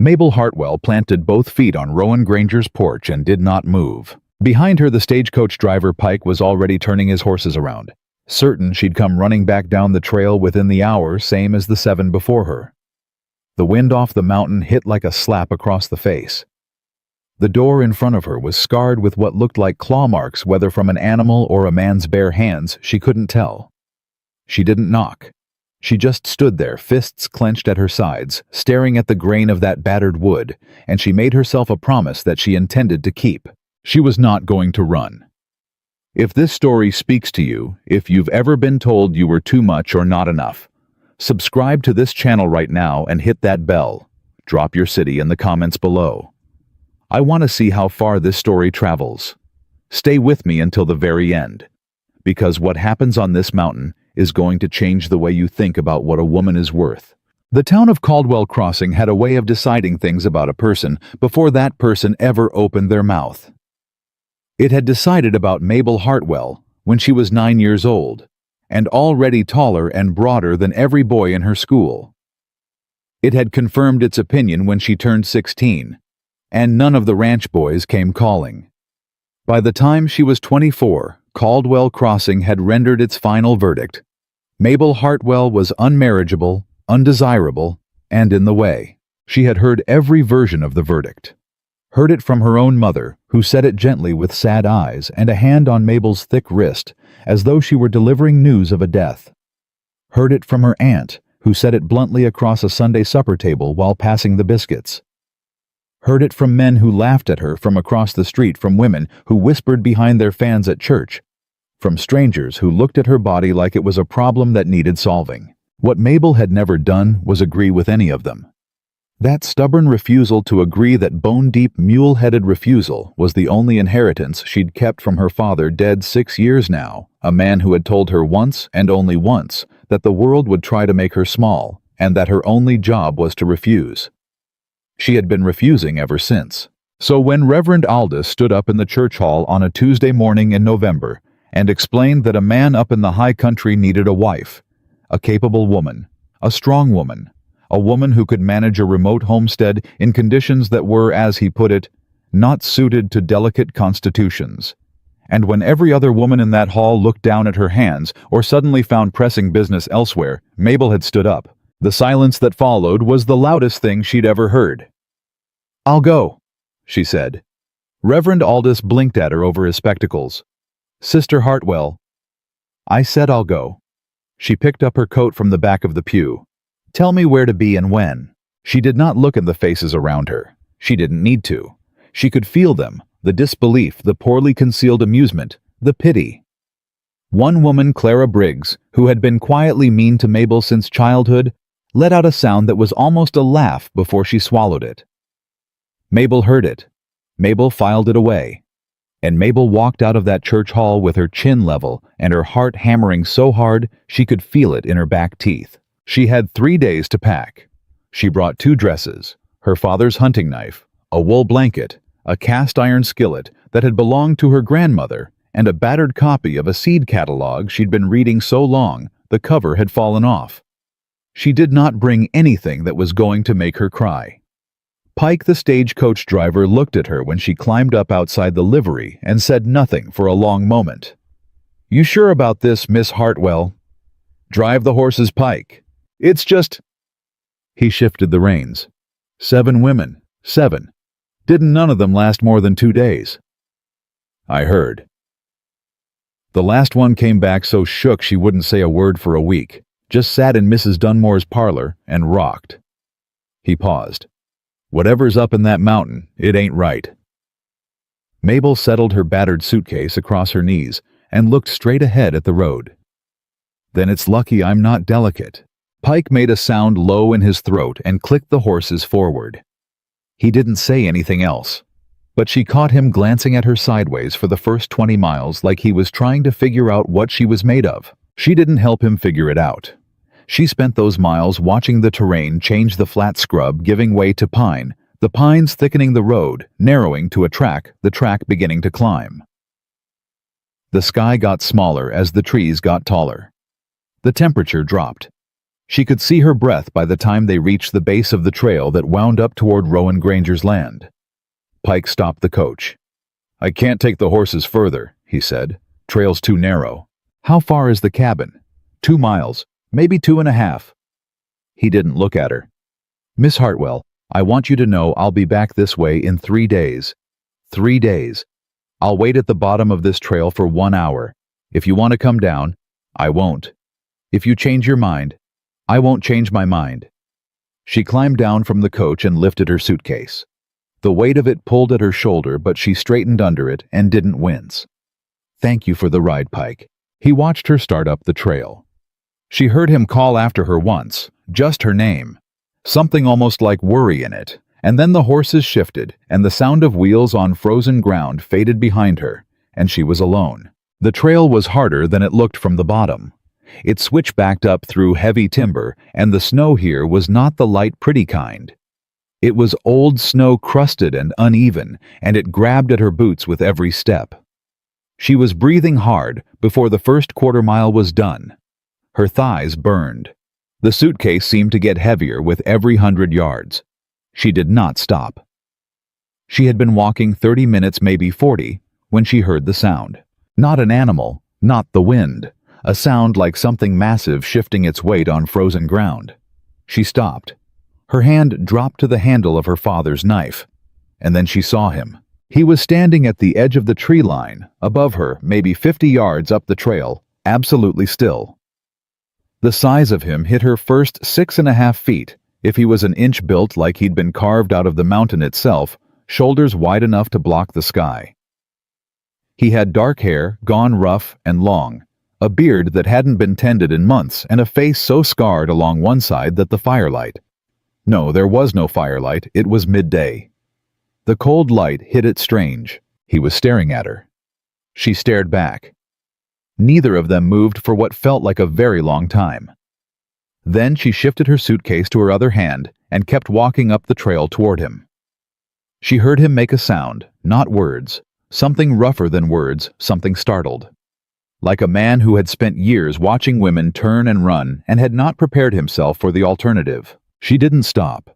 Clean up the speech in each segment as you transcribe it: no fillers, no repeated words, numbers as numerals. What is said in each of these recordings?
Mabel Hartwell planted both feet on Rowan Granger's porch and did not move. Behind her, the stagecoach driver Pike was already turning his horses around, certain she'd come running back down the trail within the hour, same as the 7 before her. The wind off the mountain hit like a slap across the face. The door in front of her was scarred with what looked like claw marks, whether from an animal or a man's bare hands, she couldn't tell. She didn't knock. She just stood there, fists clenched at her sides, staring at the grain of that battered wood, and she made herself a promise that she intended to keep. She was not going to run. If this story speaks to you, if you've ever been told you were too much or not enough, subscribe to this channel right now and hit that bell. Drop your city in the comments below. I want to see how far this story travels. Stay with me until the very end, because what happens on this mountain is going to change the way you think about what a woman is worth. The town of Caldwell Crossing had a way of deciding things about a person before that person ever opened their mouth. It had decided about Mabel Hartwell when she was 9 years old, and already taller and broader than every boy in her school. It had confirmed its opinion when she turned 16, and none of the ranch boys came calling. By the time she was 24, Caldwell Crossing had rendered its final verdict. Mabel Hartwell was unmarriageable, undesirable, and in the way. She had heard every version of the verdict. Heard it from her own mother, who said it gently with sad eyes and a hand on Mabel's thick wrist, as though she were delivering news of a death. Heard it from her aunt, who said it bluntly across a Sunday supper table while passing the biscuits. Heard it from men who laughed at her from across the street, from women who whispered behind their fans at church, from strangers who looked at her body like it was a problem that needed solving. What Mabel had never done was agree with any of them. That stubborn refusal to agree, that bone-deep, mule-headed refusal, was the only inheritance she'd kept from her father, dead 6 years now, a man who had told her once, and only once, that the world would try to make her small, and that her only job was to refuse. She had been refusing ever since. So when Reverend Aldous stood up in the church hall on a Tuesday morning in November and explained that a man up in the high country needed a wife, a capable woman, a strong woman, a woman who could manage a remote homestead in conditions that were, as he put it, not suited to delicate constitutions. And when every other woman in that hall looked down at her hands or suddenly found pressing business elsewhere, Mabel had stood up. The silence that followed was the loudest thing she'd ever heard. "I'll go," she said. Reverend Aldous blinked at her over his spectacles. "Sister Hartwell." "I said I'll go." She picked up her coat from the back of the pew. "Tell me where to be and when." She did not look at the faces around her. She didn't need to. She could feel them, the disbelief, the poorly concealed amusement, the pity. One woman, Clara Briggs, who had been quietly mean to Mabel since childhood, let out a sound that was almost a laugh before she swallowed it. Mabel heard it. Mabel filed it away. And Mabel walked out of that church hall with her chin level and her heart hammering so hard she could feel it in her back teeth. She had 3 days to pack. She brought 2 dresses, her father's hunting knife, a wool blanket, a cast-iron skillet that had belonged to her grandmother, and a battered copy of a seed catalog she'd been reading so long the cover had fallen off. She did not bring anything that was going to make her cry. Pike, the stagecoach driver, looked at her when she climbed up outside the livery and said nothing for a long moment. "You sure about this, Miss Hartwell?" "Drive the horses, Pike. It's just—" He shifted the reins. 7 women. 7. Didn't none of them last more than 2 days? "I heard." The last one came back so shook she wouldn't say a word for a week, just sat in Mrs. Dunmore's parlor and rocked. He paused. "Whatever's up in that mountain, it ain't right." Mabel settled her battered suitcase across her knees and looked straight ahead at the road. "Then it's lucky I'm not delicate." Pike made a sound low in his throat and clicked the horses forward. He didn't say anything else, but she caught him glancing at her sideways for the first 20 miles like he was trying to figure out what she was made of. She didn't help him figure it out. She spent those miles watching the terrain change, the flat scrub giving way to pine, the pines thickening the road, narrowing to a track, the track beginning to climb. The sky got smaller as the trees got taller. The temperature dropped. She could see her breath by the time they reached the base of the trail that wound up toward Rowan Granger's land. Pike stopped the coach. "I can't take the horses further," he said. "Trail's too narrow." "How far is the cabin?" 2 miles, maybe 2.5. He didn't look at her. "Miss Hartwell, I want you to know I'll be back this way in 3 days. 3 days. I'll wait at the bottom of this trail for 1 hour. If you want to come down, I won't. If you change your mind, I won't change my mind." She climbed down from the coach and lifted her suitcase. The weight of it pulled at her shoulder, but she straightened under it and didn't wince. "Thank you for the ride, Pike." He watched her start up the trail. She heard him call after her once, just her name, something almost like worry in it, and then the horses shifted, and the sound of wheels on frozen ground faded behind her, and she was alone. The trail was harder than it looked from the bottom. It switchbacked up through heavy timber, and the snow here was not the light, pretty kind. It was old snow, crusted and uneven, and it grabbed at her boots with every step. She was breathing hard before the first quarter-mile was done. Her thighs burned. The suitcase seemed to get heavier with every 100 yards. She did not stop. She had been walking 30 minutes, maybe 40, when she heard the sound. Not an animal, not the wind. A sound like something massive shifting its weight on frozen ground. She stopped. Her hand dropped to the handle of her father's knife. And then she saw him. He was standing at the edge of the tree line, above her, maybe 50 yards up the trail, absolutely still. The size of him hit her first 6.5 feet, if he was an inch built like he'd been carved out of the mountain itself, shoulders wide enough to block the sky. He had dark hair, gone rough and long, a beard that hadn't been tended in months, and a face so scarred along one side that the firelight— No, there was no firelight, it was midday. The cold light hit it strange. He was staring at her. She stared back. Neither of them moved for what felt like a very long time. Then she shifted her suitcase to her other hand and kept walking up the trail toward him. She heard him make a sound, not words, something rougher than words, something startled. Like a man who had spent years watching women turn and run and had not prepared himself for the alternative. She didn't stop.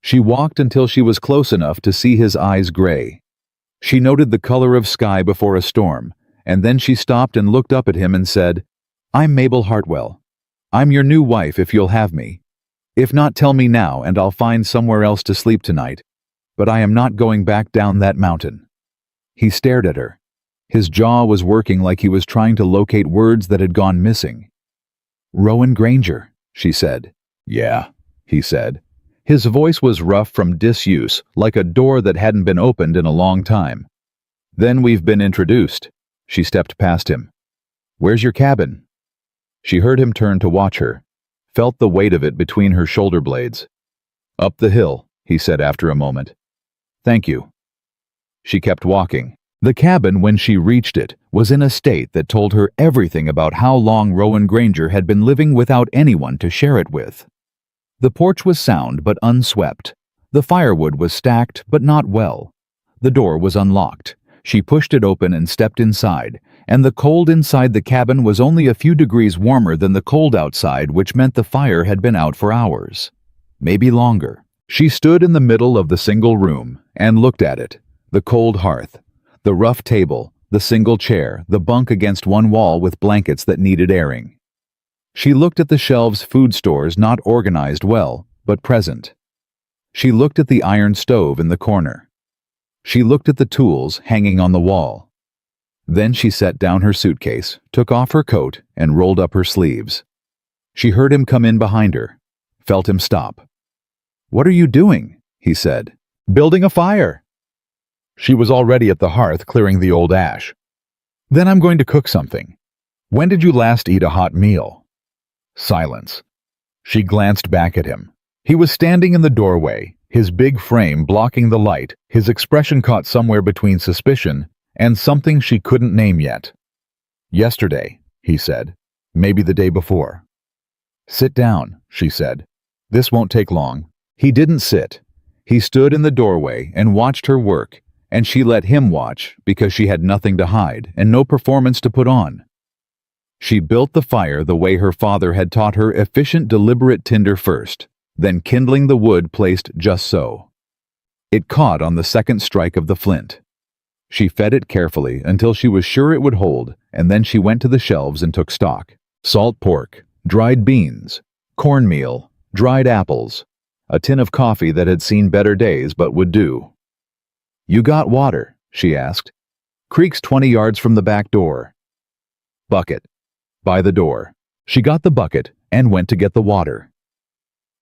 She walked until she was close enough to see his eyes gray. She noted the color of sky before a storm, and then she stopped and looked up at him and said, "I'm Mabel Hartwell. I'm your new wife if you'll have me. If not, tell me now and I'll find somewhere else to sleep tonight. But I am not going back down that mountain." He stared at her. His jaw was working like he was trying to locate words that had gone missing. "Rowan Granger," she said. "Yeah," he said. His voice was rough from disuse, like a door that hadn't been opened in a long time. "Then we've been introduced." She stepped past him. "Where's your cabin?" She heard him turn to watch her, felt the weight of it between her shoulder blades. "Up the hill," he said after a moment. "Thank you." She kept walking. The cabin, when she reached it, was in a state that told her everything about how long Rowan Granger had been living without anyone to share it with. The porch was sound but unswept. The firewood was stacked but not well. The door was unlocked. She pushed it open and stepped inside, and the cold inside the cabin was only a few degrees warmer than the cold outside, which meant the fire had been out for hours. Maybe longer. She stood in the middle of the single room and looked at it, the cold hearth, the rough table, the single chair, the bunk against one wall with blankets that needed airing. She looked at the shelves, food stores not organized well, but present. She looked at the iron stove in the corner. She looked at the tools hanging on the wall. Then she set down her suitcase, took off her coat, and rolled up her sleeves. She heard him come in behind her, felt him stop. "What are you doing?" he said. "Building a fire." She was already at the hearth clearing the old ash. "Then I'm going to cook something. When did you last eat a hot meal?" Silence. She glanced back at him. He was standing in the doorway, his big frame blocking the light, his expression caught somewhere between suspicion and something she couldn't name yet. "Yesterday," he said. "Maybe the day before." "Sit down," she said. "This won't take long." He didn't sit. He stood in the doorway and watched her work, and she let him watch because she had nothing to hide and no performance to put on. She built the fire the way her father had taught her, efficient, deliberate tinder first, then kindling the wood placed just so. It caught on the second strike of the flint. She fed it carefully until she was sure it would hold, and then she went to the shelves and took stock. Salt pork, dried beans, cornmeal, dried apples, a tin of coffee that had seen better days but would do. "You got water?" she asked. "Creek's 20 yards from the back door." "Bucket. By the door." She got the bucket and went to get the water.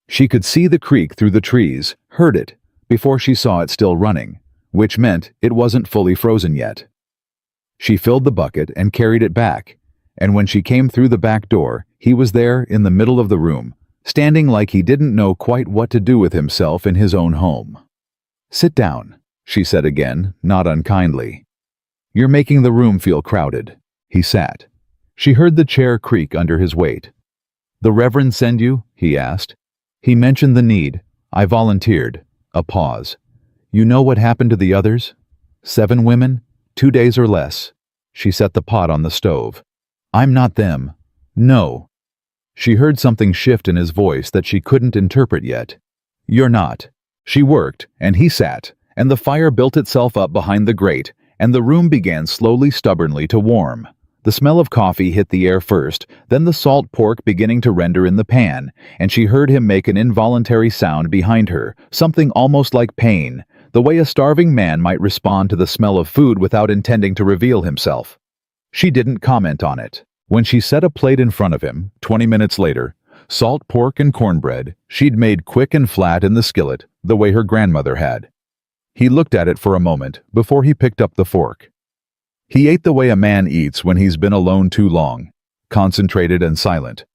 She could see the creek through the trees, heard it, before she saw it still running, which meant it wasn't fully frozen yet. She filled the bucket and carried it back, and when she came through the back door, he was there in the middle of the room, standing like he didn't know quite what to do with himself in his own home. "Sit down," she said again, not unkindly. "You're making the room feel crowded." He sat. She heard the chair creak under his weight. "The Reverend send you?" he asked. "He mentioned the need. I volunteered." A pause. "You know what happened to the others? 7 women, 2 days or less." She set the pot on the stove. "I'm not them. No." She heard something shift in his voice that she couldn't interpret yet. "You're not." She worked, and he sat, and the fire built itself up behind the grate, and the room began slowly, stubbornly to warm. The smell of coffee hit the air first, then the salt pork beginning to render in the pan, and she heard him make an involuntary sound behind her, something almost like pain, the way a starving man might respond to the smell of food without intending to reveal himself. She didn't comment on it. When she set a plate in front of him, 20 minutes later, salt pork and cornbread, she'd made quick and flat in the skillet, the way her grandmother had. He looked at it for a moment before he picked up the fork. He ate the way a man eats when he's been alone too long, concentrated and silent.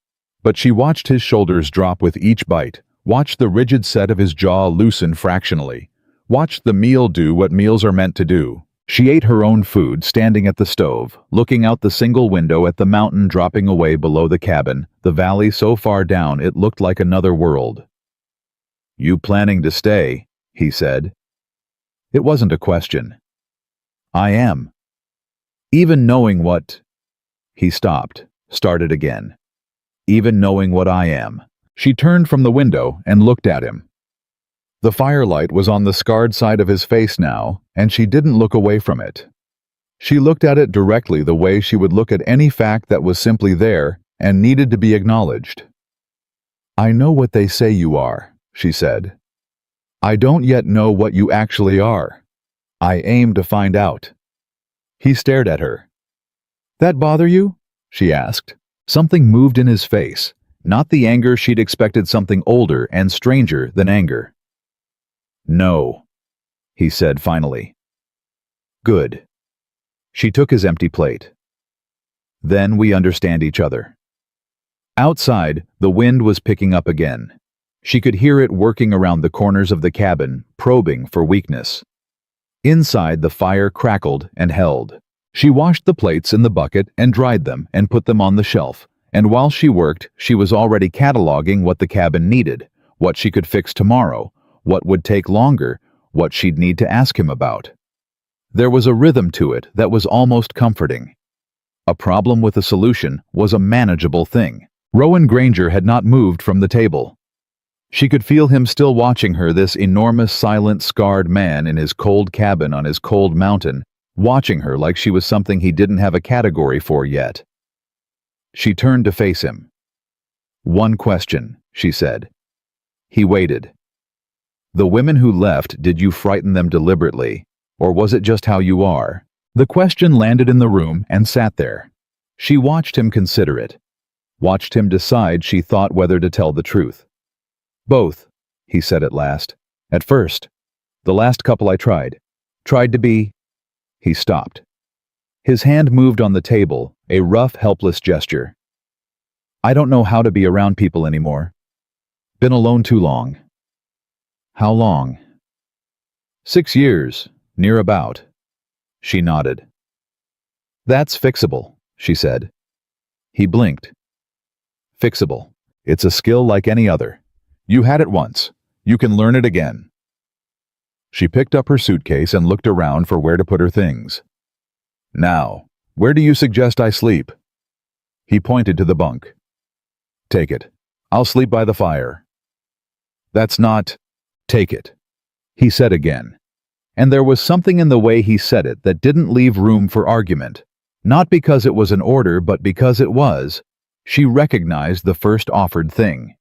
But she watched his shoulders drop with each bite, watched the rigid set of his jaw loosen fractionally, watched the meal do what meals are meant to do. She ate her own food standing at the stove, looking out the single window at the mountain dropping away below the cabin, the valley so far down it looked like another world. "You planning to stay?" he said. It wasn't a question. "I am." "Even knowing what—" He stopped, started again. "Even knowing what I am." She turned from the window and looked at him. The firelight was on the scarred side of his face now, and she didn't look away from it. She looked at it directly the way she would look at any fact that was simply there and needed to be acknowledged. "I know what they say you are," she said. "I don't yet know what you actually are. I aim to find out." He stared at her. "That bother you?" she asked. Something moved in his face, not the anger she'd expected, something older and stranger than anger. "No," he said finally. "Good." She took his empty plate. "Then we understand each other." Outside, the wind was picking up again. She could hear it working around the corners of the cabin, probing for weakness. Inside, the fire crackled and held. She washed the plates in the bucket and dried them and put them on the shelf, and while she worked, she was already cataloging what the cabin needed, what she could fix tomorrow, what would take longer, what she'd need to ask him about. There was a rhythm to it that was almost comforting. A problem with a solution was a manageable thing. Rowan Granger had not moved from the table. She could feel him still watching her, this enormous, silent, scarred man in his cold cabin on his cold mountain, watching her like she was something he didn't have a category for yet. She turned to face him. "One question," she said. He waited. "The women who left, did you frighten them deliberately, or was it just how you are?" The question landed in the room and sat there. She watched him consider it. Watched him decide, she thought, whether to tell the truth. "Both," he said at last. "At first. The last couple I tried. Tried to be—" He stopped. His hand moved on the table, a rough, helpless gesture. "I don't know how to be around people anymore. Been alone too long." "How long?" 6 years, near about. She nodded. "That's fixable," she said. He blinked. "Fixable. It's a skill like any other. You had it once. You can learn it again." She picked up her suitcase and looked around for where to put her things. "Now, where do you suggest I sleep?" He pointed to the bunk. Take it. I'll sleep by the fire. That's not... Take it, he said again. And there was something in the way he said it that didn't leave room for argument. Not because it was an order, but because it was. She recognized the first offered thing.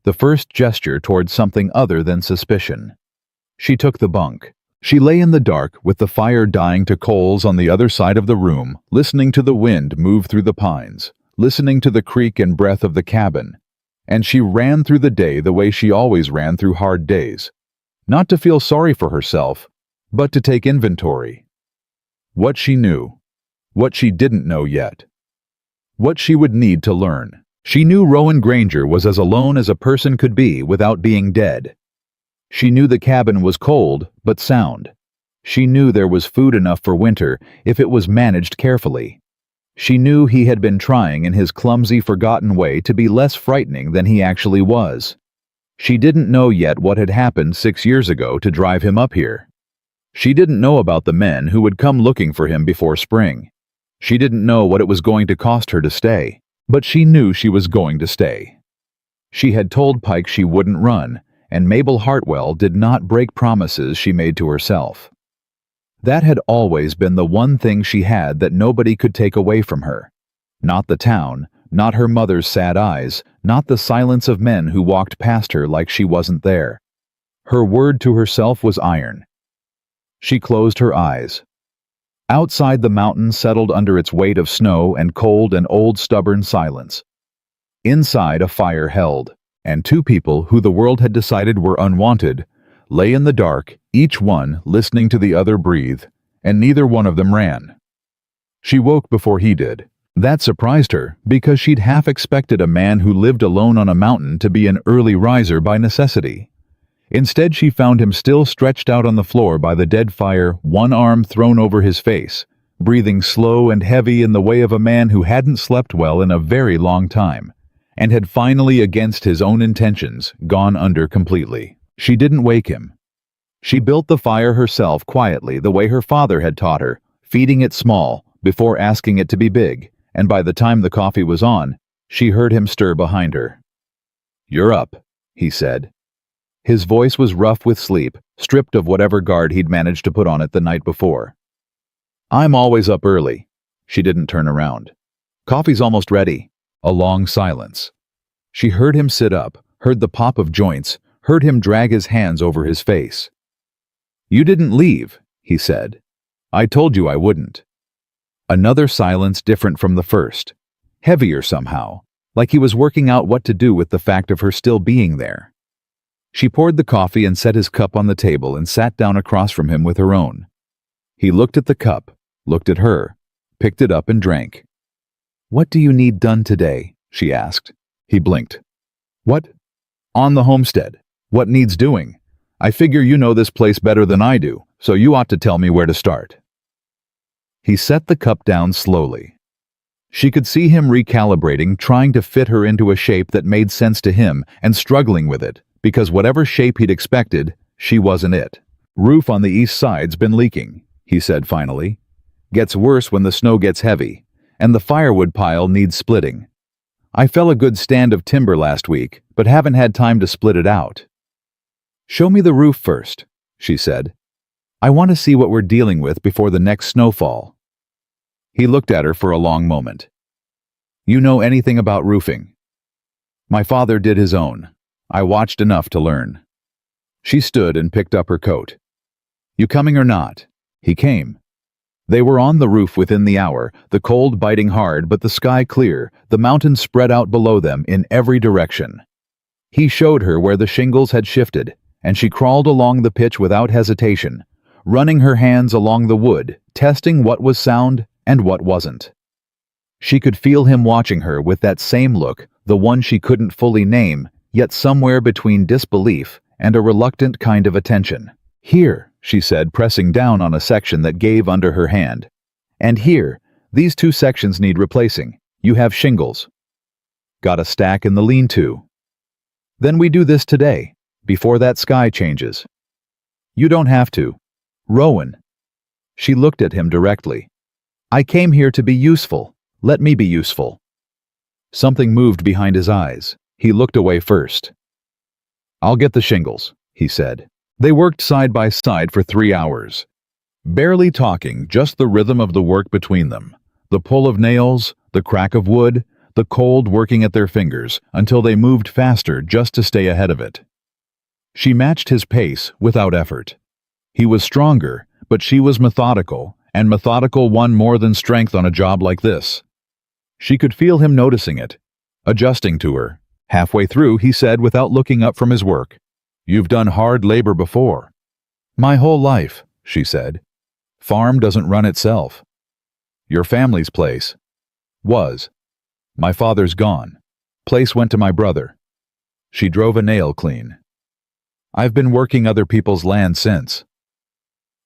The first gesture towards something other than suspicion. She took the bunk. She lay in the dark with the fire dying to coals on the other side of the room, listening to the wind move through the pines, listening to the creak and breath of the cabin. And she ran through the day the way she always ran through hard days. Not to feel sorry for herself, but to take inventory. What she knew. What she didn't know yet. What she would need to learn. She knew Rowan Granger was as alone as a person could be without being dead. She knew the cabin was cold, but sound. She knew there was food enough for winter if it was managed carefully. She knew he had been trying in his clumsy, forgotten way to be less frightening than he actually was. She didn't know yet what had happened 6 years ago to drive him up here. She didn't know about the men who would come looking for him before spring. She didn't know what it was going to cost her to stay, but she knew she was going to stay. She had told Pike she wouldn't run, and Mabel Hartwell did not break promises she made to herself. That had always been the one thing she had that nobody could take away from her. Not the town, not her mother's sad eyes, not the silence of men who walked past her like she wasn't there. Her word to herself was iron. She closed her eyes. Outside, the mountain settled under its weight of snow and cold and old stubborn silence. Inside, a fire held, and two people who the world had decided were unwanted lay in the dark, each one listening to the other breathe, and neither one of them ran. She woke before he did. That surprised her, because she'd half expected a man who lived alone on a mountain to be an early riser by necessity. Instead, she found him still stretched out on the floor by the dead fire, one arm thrown over his face, breathing slow and heavy in the way of a man who hadn't slept well in a very long time, and had finally, against his own intentions, gone under completely. She didn't wake him. She built the fire herself quietly the way her father had taught her, feeding it small before asking it to be big, and by the time the coffee was on, she heard him stir behind her. "You're up," he said. His voice was rough with sleep, stripped of whatever guard he'd managed to put on it the night before. "I'm always up early." She didn't turn around. "Coffee's almost ready." A long silence. She heard him sit up, heard the pop of joints, heard him drag his hands over his face. "You didn't leave," he said. "I told you I wouldn't." Another silence different from the first. Heavier somehow, like he was working out what to do with the fact of her still being there. She poured the coffee and set his cup on the table and sat down across from him with her own. He looked at the cup, looked at her, picked it up and drank. "What do you need done today?" she asked. He blinked. "What?" "On the homestead. What needs doing? I figure you know this place better than I do, so you ought to tell me where to start." He set the cup down slowly. She could see him recalibrating, trying to fit her into a shape that made sense to him, and struggling with it, because whatever shape he'd expected, she wasn't it. "Roof on the east side's been leaking," he said finally. "Gets worse when the snow gets heavy, and the firewood pile needs splitting. I fell a good stand of timber last week, but haven't had time to split it out." "Show me the roof first," she said. "I want to see what we're dealing with before the next snowfall." He looked at her for a long moment. "You know anything about roofing?" "My father did his own. I watched enough to learn." She stood and picked up her coat. "You coming or not?" He came. They were on the roof within the hour, the cold biting hard but the sky clear, the mountains spread out below them in every direction. He showed her where the shingles had shifted, and she crawled along the pitch without hesitation, running her hands along the wood, testing what was sound and what wasn't. She could feel him watching her with that same look, the one she couldn't fully name, yet somewhere between disbelief and a reluctant kind of attention. "Here," she said, pressing down on a section that gave under her hand. "And here, these two sections need replacing. You have shingles." "Got a stack in the lean-to." "Then we do this today, before that sky changes." "You don't have to." "Rowan." She looked at him directly. "I came here to be useful. Let me be useful. Something moved behind his eyes. He looked away first. "I'll get the shingles," he said. They worked side by side for 3 hours. Barely talking, just the rhythm of the work between them. The pull of nails, the crack of wood, the cold working at their fingers, until they moved faster just to stay ahead of it. She matched his pace without effort. He was stronger, but she was methodical, and methodical won more than strength on a job like this. She could feel him noticing it, adjusting to her. Halfway through, he said without looking up from his work, "You've done hard labor before." "My whole life," she said. "Farm doesn't run itself." "Your family's place." "Was. My father's gone. Place went to my brother." She drove a nail clean. "I've been working other people's land since."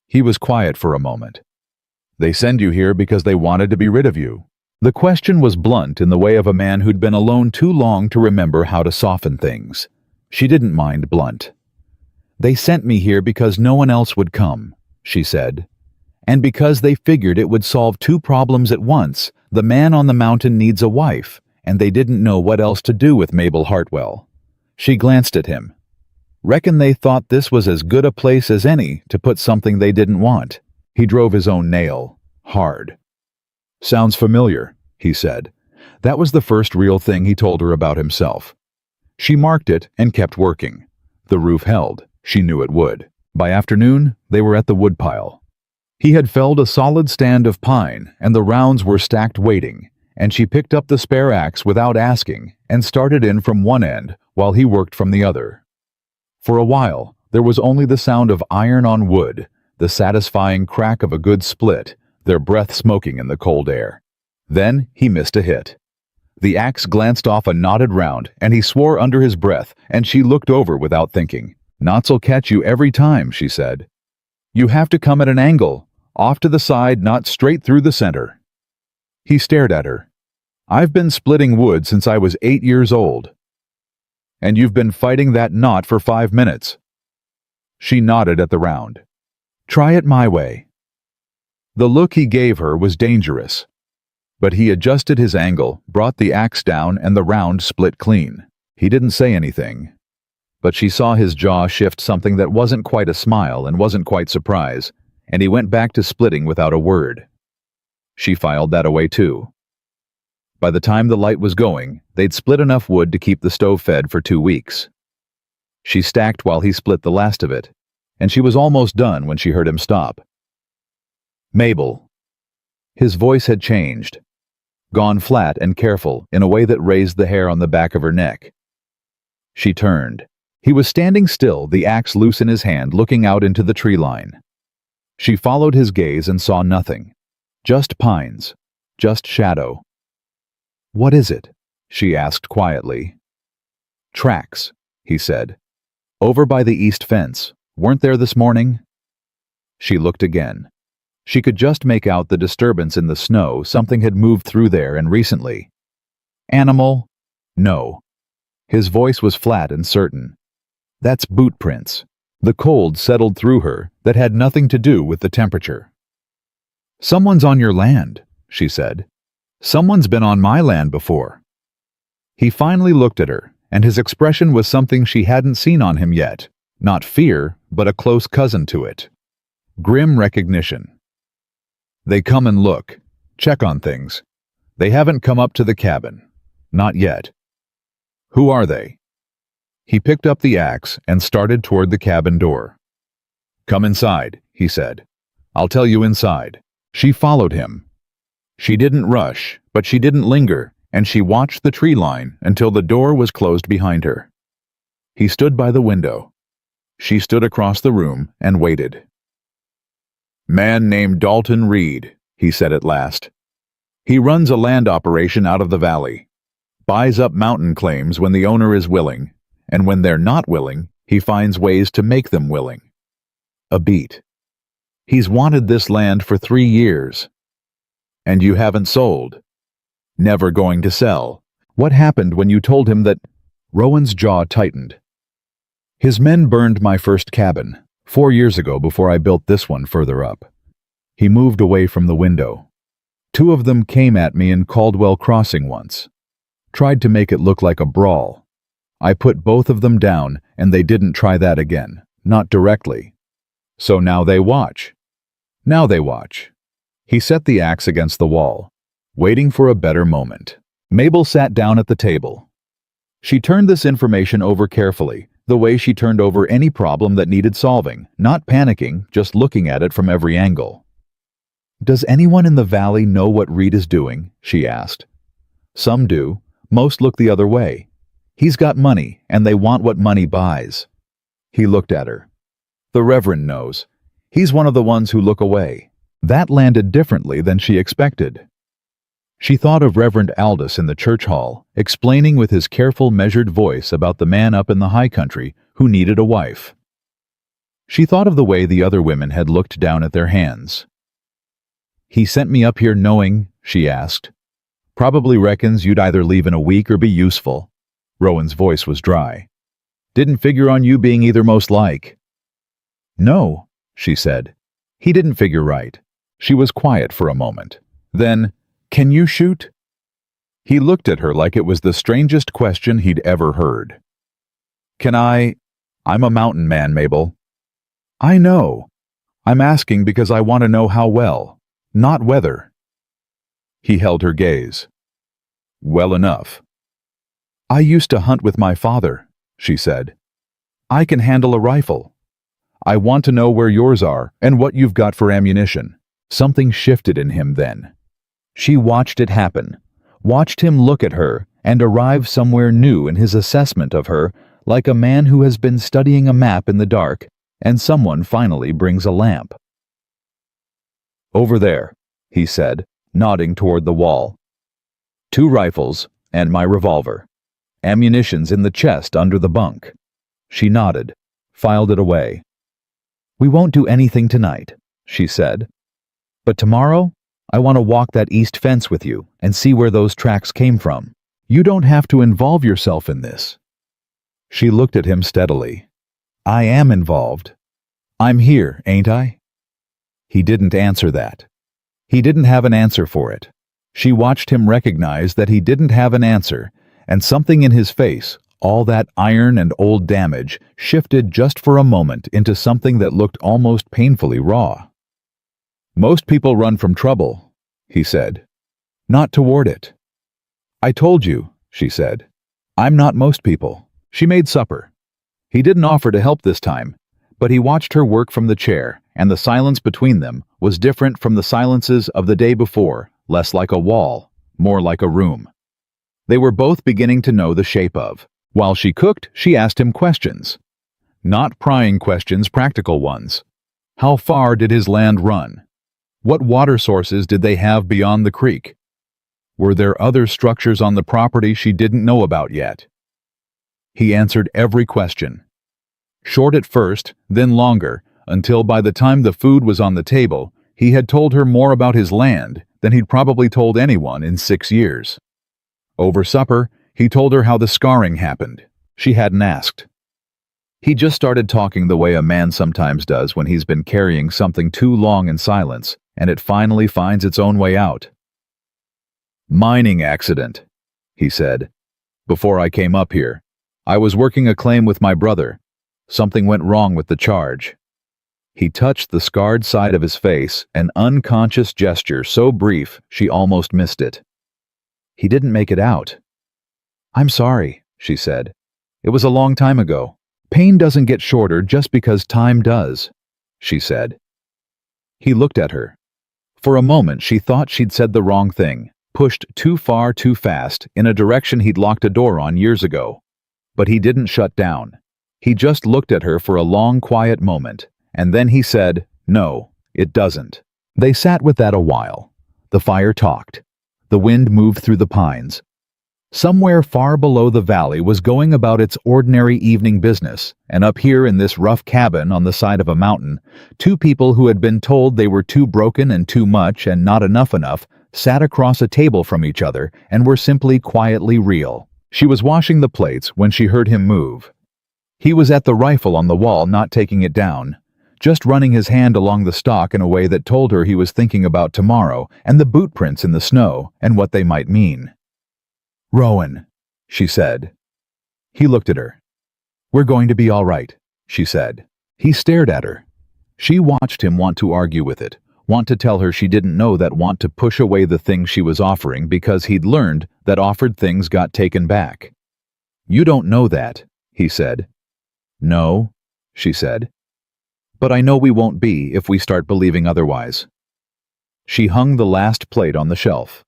He was quiet for a moment. "They send you here because they wanted to be rid of you." The question was blunt in the way of a man who'd been alone too long to remember how to soften things. She didn't mind blunt. "They sent me here because no one else would come," she said. "And because they figured it would solve 2 problems at once. The man on the mountain needs a wife, and they didn't know what else to do with Mabel Hartwell." She glanced at him. "Reckon they thought this was as good a place as any to put something they didn't want." He drove his own nail, hard. "Sounds familiar," he said. That was the first real thing he told her about himself. She marked it and kept working. The roof held. She knew it would. By afternoon, they were at the woodpile. He had felled a solid stand of pine, and the rounds were stacked waiting, and she picked up the spare axe without asking and started in from one end while he worked from the other. For a while, there was only the sound of iron on wood, the satisfying crack of a good split, their breath smoking in the cold air. Then he missed a hit. The axe glanced off a knotted round, and he swore under his breath, and she looked over without thinking. "Knots'll catch you every time," she said. "You have to come at an angle, off to the side, not straight through the center." He stared at her. "I've been splitting wood since I was 8 years old." "And you've been fighting that knot for 5 minutes." She nodded at the round. "Try it my way." The look he gave her was dangerous. But he adjusted his angle, brought the axe down, and the round split clean. He didn't say anything. But she saw his jaw shift something that wasn't quite a smile and wasn't quite surprise, and he went back to splitting without a word. She filed that away too. By the time the light was going, they'd split enough wood to keep the stove fed for 2 weeks. She stacked while he split the last of it, and she was almost done when she heard him stop. "Mabel." His voice had changed, gone flat and careful in a way that raised the hair on the back of her neck. She turned. He was standing still, the axe loose in his hand, looking out into the tree line. She followed his gaze and saw nothing. Just pines. Just shadow. "What is it?" she asked quietly. "Tracks," he said. "Over by the east fence. Weren't there this morning?" She looked again. She could just make out the disturbance in the snow. Something had moved through there, and recently. "Animal?" "No." His voice was flat and certain. "That's boot prints." The cold settled through her that had nothing to do with the temperature. "Someone's on your land," she said. "Someone's been on my land before." He finally looked at her, and his expression was something she hadn't seen on him yet. Not fear, but a close cousin to it. Grim recognition. "They come and look, check on things. They haven't come up to the cabin. Not yet." "Who are they?" He picked up the axe and started toward the cabin door. "Come inside," he said. "I'll tell you inside." She followed him. She didn't rush, but she didn't linger, and she watched the tree line until the door was closed behind her. He stood by the window. She stood across the room and waited. "Man named Dalton Reed," he said at last. "He runs a land operation out of the valley. Buys up mountain claims when the owner is willing, and when they're not willing, he finds ways to make them willing." A beat. "He's wanted this land for 3 years. And you haven't sold. Never going to sell. What happened when you told him that—" Rowan's jaw tightened. "His men burned my first cabin 4 years ago before I built this one further up." He moved away from the window. "2 of them came at me in Caldwell Crossing once. tried to make it look like a brawl. I put both of them down, and they didn't try that again, not directly. So now they watch. Now they watch. He set the axe against the wall, waiting for a better moment. Mabel sat down at the table. She turned this information over carefully, the way she turned over any problem that needed solving, not panicking, just looking at it from every angle. "Does anyone in the valley know what Reed is doing?" she asked. "Some do. Most look the other way. He's got money, and they want what money buys." He looked at her. "The Reverend knows. He's one of the ones who look away." That landed differently than she expected. She thought of Reverend Aldous in the church hall, explaining with his careful, measured voice about the man up in the high country who needed a wife. She thought of the way the other women had looked down at their hands. "He sent me up here knowing," she asked. "Probably reckons you'd either leave in a week or be useful." Rowan's voice was dry. "Didn't figure on you being either most like." "No," she said. "He didn't figure right." She was quiet for a moment. Then, "Can you shoot?" He looked at her like it was the strangest question he'd ever heard. I'm a mountain man, Mabel." "I know. I'm asking because I want to know how well, not whether." He held her gaze. "Well enough." "I used to hunt with my father," she said. "I can handle a rifle. I want to know where yours are and what you've got for ammunition." Something shifted in him then. She watched it happen, watched him look at her and arrive somewhere new in his assessment of her, like a man who has been studying a map in the dark and someone finally brings a lamp. "Over there," he said, nodding toward the wall. "2 rifles and my revolver. Ammunition's in the chest under the bunk." She nodded, filed it away. "We won't do anything tonight," she said. "But tomorrow, I want to walk that east fence with you and see where those tracks came from. You don't have to involve yourself in this." She looked at him steadily. "I am involved. I'm here, ain't I?" He didn't answer that. He didn't have an answer for it. She watched him recognize that he didn't have an answer, and something in his face, all that iron and old damage, shifted just for a moment into something that looked almost painfully raw. "Most people run from trouble," he said. "Not toward it." "I told you," she said. "I'm not most people." She made supper. He didn't offer to help this time, but he watched her work from the chair, and the silence between them was different from the silences of the day before, less like a wall, more like a room. They were both beginning to know the shape of. While she cooked, she asked him questions. Not prying questions, practical ones. How far did his land run? What water sources did they have beyond the creek? Were there other structures on the property she didn't know about yet? He answered every question. Short at first, then longer, until by the time the food was on the table, he had told her more about his land than he'd probably told anyone in 6 years. Over supper, he told her how the scarring happened. She hadn't asked. He just started talking the way a man sometimes does when he's been carrying something too long in silence, and it finally finds its own way out. "Mining accident," he said. "Before I came up here, I was working a claim with my brother. Something went wrong with the charge." He touched the scarred side of his face, an unconscious gesture so brief she almost missed it. He didn't make it out. "I'm sorry," she said. "It was a long time ago. Pain doesn't get shorter just because time does," she said. He looked at her. For a moment she thought she'd said the wrong thing, pushed too far too fast in a direction he'd locked a door on years ago. But he didn't shut down. He just looked at her for a long, quiet moment, and then he said, "No, it doesn't." They sat with that a while. The fire talked. The wind moved through the pines. Somewhere far below the valley was going about its ordinary evening business, and up here in this rough cabin on the side of a mountain, 2 people who had been told they were too broken and too much and not enough sat across a table from each other and were simply quietly real. She was washing the plates when she heard him move. He was at the rifle on the wall, not taking it down, just running his hand along the stock in a way that told her he was thinking about tomorrow and the boot prints in the snow and what they might mean. "Rowan," she said. He looked at her. "We're going to be all right," she said. He stared at her. She watched him want to argue with it, want to tell her she didn't know that, want to push away the thing she was offering because he'd learned that offered things got taken back. "You don't know that," he said. "No," she said. "But I know we won't be if we start believing otherwise." She hung the last plate on the shelf.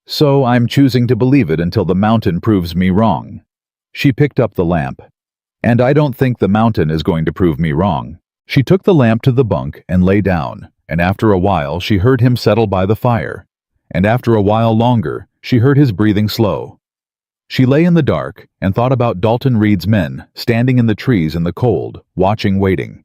"So I'm choosing to believe it until the mountain proves me wrong." She picked up the lamp. "And I don't think the mountain is going to prove me wrong." She took the lamp to the bunk and lay down, and after a while she heard him settle by the fire. And after a while longer, she heard his breathing slow. She lay in the dark and thought about Dalton Reed's men standing in the trees in the cold, watching, waiting.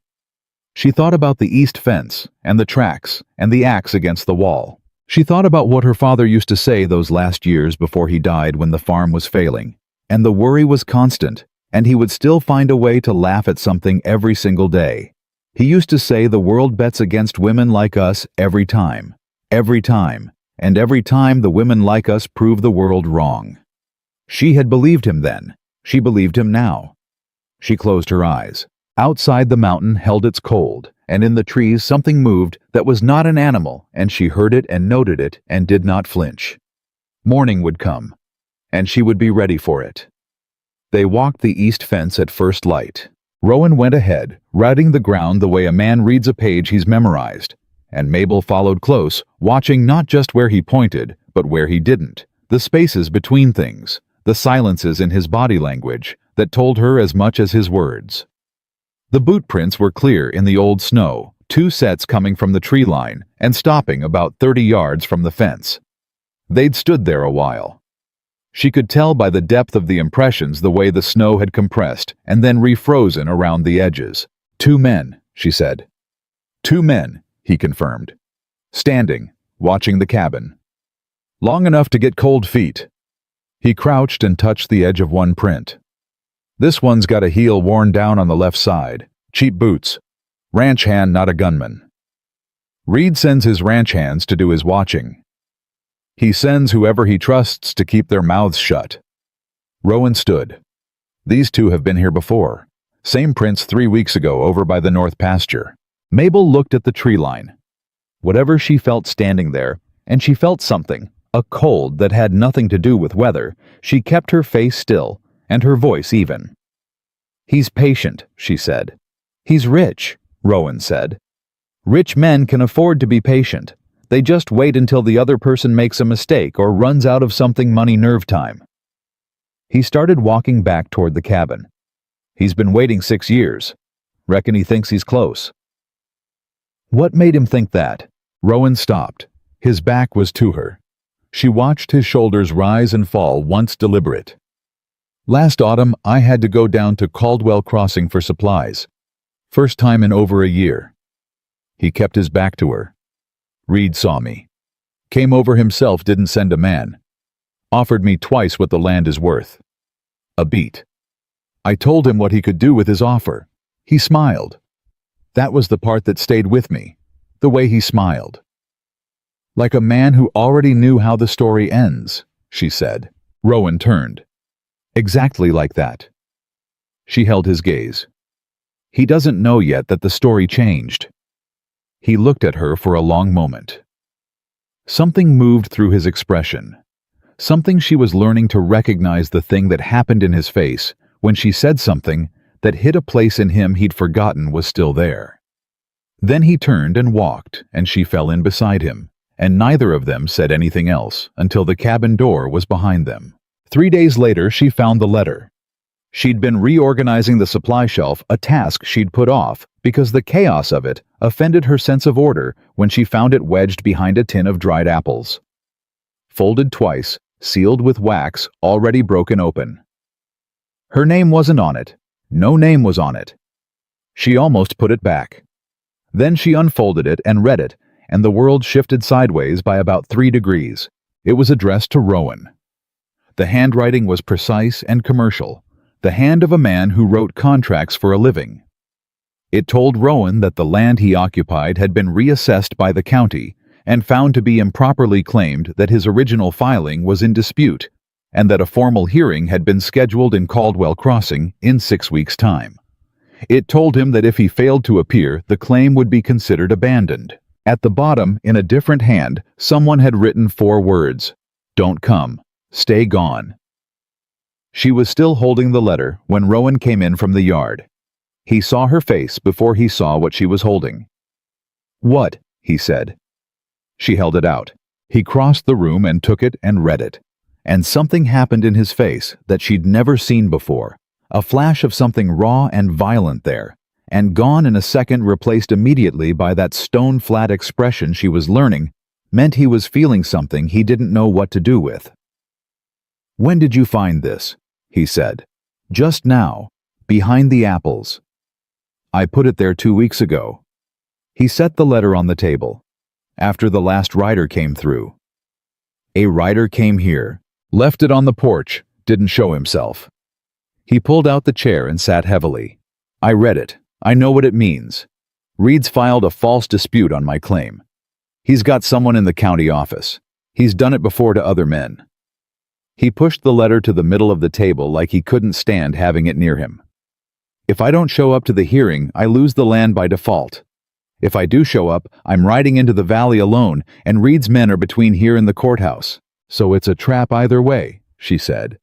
She thought about the east fence and the tracks and the axe against the wall. She thought about what her father used to say those last years before he died when the farm was failing, and the worry was constant, and he would still find a way to laugh at something every single day. He used to say the world bets against women like us every time, and every time the women like us prove the world wrong. She had believed him then. She believed him now. She closed her eyes. Outside the mountain held its cold, and in the trees something moved that was not an animal, and she heard it and noted it and did not flinch. Morning would come, and she would be ready for it. They walked the east fence at first light. Rowan went ahead, riding the ground the way a man reads a page he's memorized, and Mabel followed close, watching not just where he pointed, but where he didn't, the spaces between things, the silences in his body language that told her as much as his words. The boot prints were clear in the old snow, 2 sets coming from the tree line and stopping about 30 yards from the fence. They'd stood there a while. She could tell by the depth of the impressions the way the snow had compressed and then refrozen around the edges. 2 men, she said. 2 men, he confirmed. Standing, watching the cabin. Long enough to get cold feet. He crouched and touched the edge of one print. This one's got a heel worn down on the left side. Cheap boots. Ranch hand, not a gunman. Reed sends his ranch hands to do his watching. He sends whoever he trusts to keep their mouths shut. Rowan stood. These 2 have been here before. Same prints 3 weeks ago over by the north pasture. Mabel looked at the tree line. Whatever she felt standing there, and she felt something, a cold that had nothing to do with weather, she kept her face still, and her voice even. "He's patient," she said. "He's rich," Rowan said. "Rich men can afford to be patient. They just wait until the other person makes a mistake or runs out of something money nerve time." He started walking back toward the cabin. "He's been waiting 6 years. Reckon he thinks he's close." What made him think that? Rowan stopped. His back was to her. She watched his shoulders rise and fall once deliberate. "Last autumn, I had to go down to Caldwell Crossing for supplies. First time in over a year." He kept his back to her. "Reed saw me. Came over himself, didn't send a man. Offered me twice what the land is worth. A beat. I told him what he could do with his offer. He smiled. That was the part that stayed with me, the way he smiled. Like a man who already knew how the story ends," she said. Rowan turned. "Exactly like that." She held his gaze. "He doesn't know yet that the story changed." He looked at her for a long moment. Something moved through his expression. Something she was learning to recognize, the thing that happened in his face when she said something that hit a place in him he'd forgotten was still there. Then he turned and walked, and she fell in beside him, and neither of them said anything else until the cabin door was behind them. 3 days later, she found the letter. She'd been reorganizing the supply shelf, a task she'd put off because the chaos of it offended her sense of order when she found it wedged behind a tin of dried apples. Folded twice, sealed with wax already broken open. Her name wasn't on it. No name was on it. She almost put it back. Then she unfolded it and read it, and the world shifted sideways by about 3 degrees. It was addressed to Rowan. The handwriting was precise and commercial, the hand of a man who wrote contracts for a living. It told Rowan that the land he occupied had been reassessed by the county and found to be improperly claimed, that his original filing was in dispute, and that a formal hearing had been scheduled in Caldwell Crossing in 6 weeks' time. It told him that if he failed to appear, the claim would be considered abandoned. At the bottom, in a different hand, someone had written 4 words: "Don't come. Stay gone." She was still holding the letter when Rowan came in from the yard. He saw her face before he saw what she was holding. "What?" he said. She held it out. He crossed the room and took it and read it. And something happened in his face that she'd never seen before. A flash of something raw and violent there, and gone in a second, replaced immediately by that stone-flat expression she was learning, meant he was feeling something he didn't know what to do with. "When did you find this?" he said. "Just now, behind the apples." "I put it there 2 weeks ago." He set the letter on the table. "After the last rider came through." "A rider came here, left it on the porch, didn't show himself." He pulled out the chair and sat heavily. "I read it. I know what it means. Reed's filed a false dispute on my claim. He's got someone in the county office. He's done it before to other men." He pushed the letter to the middle of the table like he couldn't stand having it near him. "If I don't show up to the hearing, I lose the land by default. If I do show up, I'm riding into the valley alone, and Reed's men are between here and the courthouse. So it's a trap either way," she said.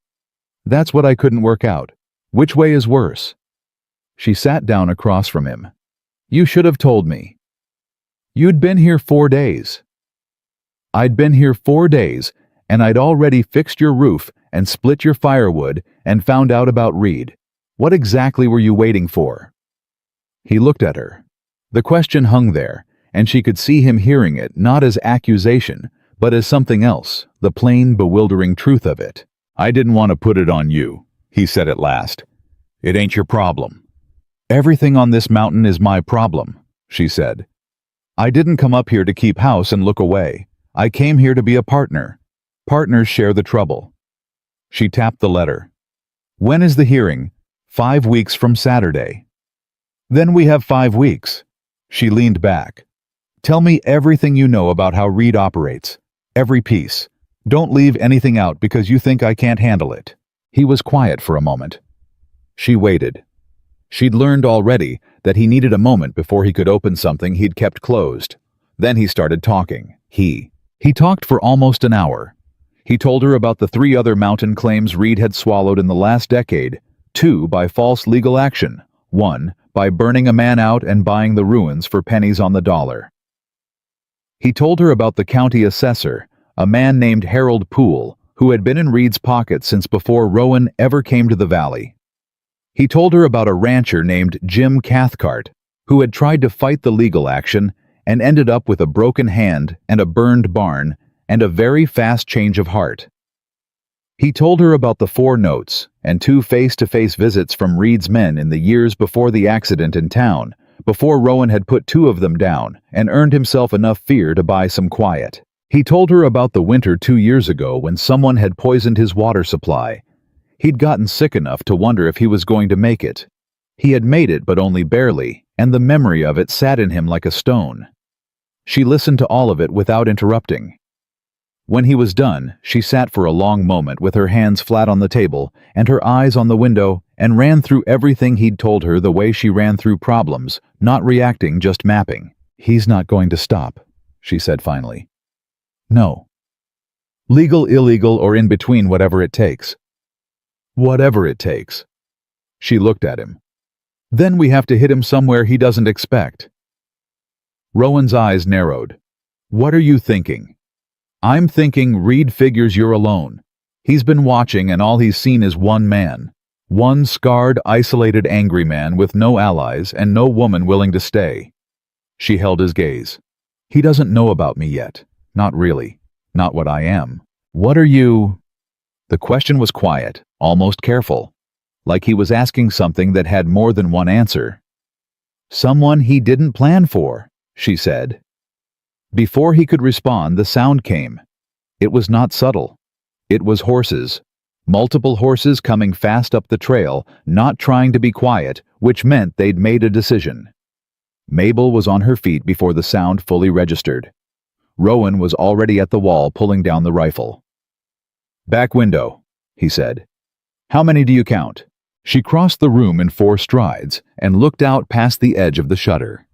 "That's what I couldn't work out. Which way is worse?" She sat down across from him. "You should have told me. You'd been here 4 days." "I'd been here 4 days, and I'd already fixed your roof and split your firewood and found out about Reed. What exactly were you waiting for?" He looked at her. The question hung there, and she could see him hearing it not as accusation, but as something else, the plain, bewildering truth of it. "I didn't want to put it on you," he said at last. "It ain't your problem." "Everything on this mountain is my problem," she said. "I didn't come up here to keep house and look away. I came here to be a partner. Partners share the trouble." She tapped the letter. "When is the hearing?" 5 weeks from Saturday." "Then we have 5 weeks." She leaned back. "Tell me everything you know about how Reed operates. Every piece. Don't leave anything out because you think I can't handle it." He was quiet for a moment. She waited. She'd learned already that he needed a moment before he could open something he'd kept closed. Then he started talking. He talked for almost an hour. He told her about the 3 other mountain claims Reed had swallowed in the last decade, 2 by false legal action, 1 by burning a man out and buying the ruins for pennies on the dollar. He told her about the county assessor, a man named Harold Poole, who had been in Reed's pocket since before Rowan ever came to the valley. He told her about a rancher named Jim Cathcart, who had tried to fight the legal action and ended up with a broken hand and a burned barn and a very fast change of heart. He told her about the 4 notes and 2 face-to-face visits from Reed's men in the years before the accident in town, before Rowan had put 2 of them down and earned himself enough fear to buy some quiet. He told her about the winter 2 years ago when someone had poisoned his water supply. He'd gotten sick enough to wonder if he was going to make it. He had made it, but only barely, and the memory of it sat in him like a stone. She listened to all of it without interrupting. When he was done, she sat for a long moment with her hands flat on the table and her eyes on the window and ran through everything he'd told her the way she ran through problems, not reacting, just mapping. "He's not going to stop," she said finally. "No. Legal, illegal, or in between, whatever it takes." "Whatever it takes." She looked at him. "Then we have to hit him somewhere he doesn't expect." Rowan's eyes narrowed. "What are you thinking?" "I'm thinking Reed figures you're alone. He's been watching and all he's seen is one man. One scarred, isolated, angry man with no allies and no woman willing to stay." She held his gaze. "He doesn't know about me yet. Not really. Not what I am. What are you?" The question was quiet, almost careful, like he was asking something that had more than one answer. "Someone he didn't plan for," she said. Before he could respond, the sound came. It was not subtle. It was horses. Multiple horses coming fast up the trail, not trying to be quiet, which meant they'd made a decision. Mabel was on her feet before the sound fully registered. Rowan was already at the wall pulling down the rifle. "Back window," he said. "How many do you count?" She crossed the room in 4 strides and looked out past the edge of the shutter.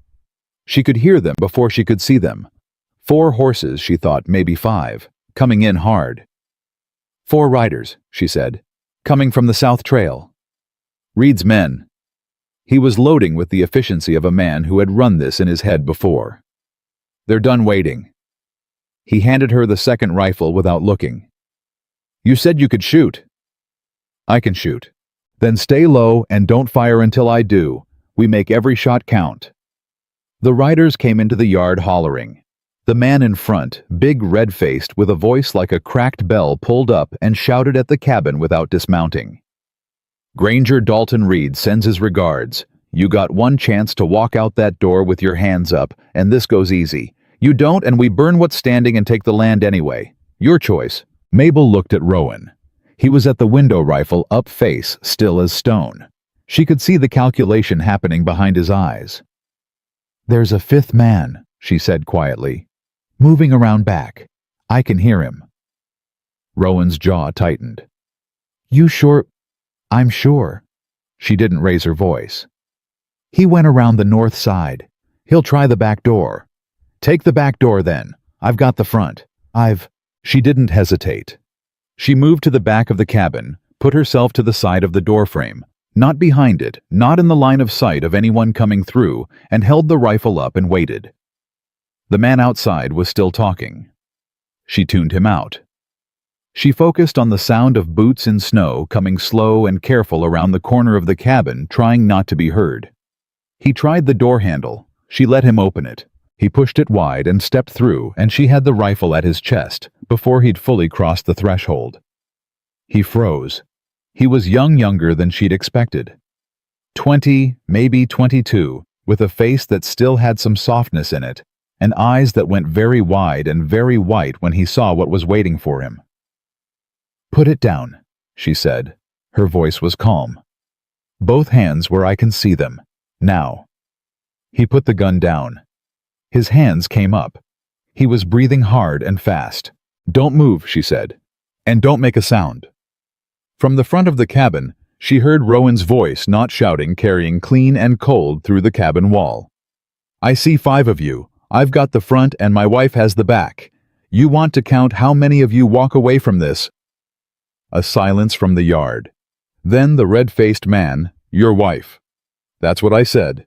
She could hear them before she could see them. 4 horses, she thought, maybe 5, coming in hard. 4 riders, she said, coming from the South Trail. Reed's men. He was loading with the efficiency of a man who had run this in his head before. "They're done waiting." He handed her the second rifle without looking. "You said you could shoot." "I can shoot." "Then stay low and don't fire until I do. We make every shot count." The riders came into the yard hollering. The man in front, big red-faced with a voice like a cracked bell, pulled up and shouted at the cabin without dismounting. "Granger Dalton Reed sends his regards. You got 1 chance to walk out that door with your hands up, and this goes easy. You don't, and we burn what's standing and take the land anyway. Your choice." Mabel looked at Rowan. He was at the window rifle, up face, still as stone. She could see the calculation happening behind his eyes. "There's a 5th man," she said quietly, "moving around back. I can hear him." Rowan's jaw tightened. "You sure?" "I'm sure." She didn't raise her voice. "He went around the north side. He'll try the back door." "Take the back door then. I've got the front. She didn't hesitate. She moved to the back of the cabin, put herself to the side of the doorframe, not behind it, not in the line of sight of anyone coming through, and held the rifle up and waited. The man outside was still talking. She tuned him out. She focused on the sound of boots in snow coming slow and careful around the corner of the cabin, trying not to be heard. He tried the door handle. She let him open it. He pushed it wide and stepped through, and she had the rifle at his chest before he'd fully crossed the threshold. He froze. He was younger than she'd expected. 20, maybe 22, with a face that still had some softness in it, and eyes that went very wide and very white when he saw what was waiting for him. "Put it down," she said. Her voice was calm. "Both hands where I can see them. Now." He put the gun down. His hands came up. He was breathing hard and fast. "Don't move," she said. "And don't make a sound." From the front of the cabin, she heard Rowan's voice, not shouting, carrying clean and cold through the cabin wall. "I see 5 of you. I've got the front and my wife has the back. You want to count how many of you walk away from this?" A silence from the yard. Then the red-faced man, "Your wife." "That's what I said."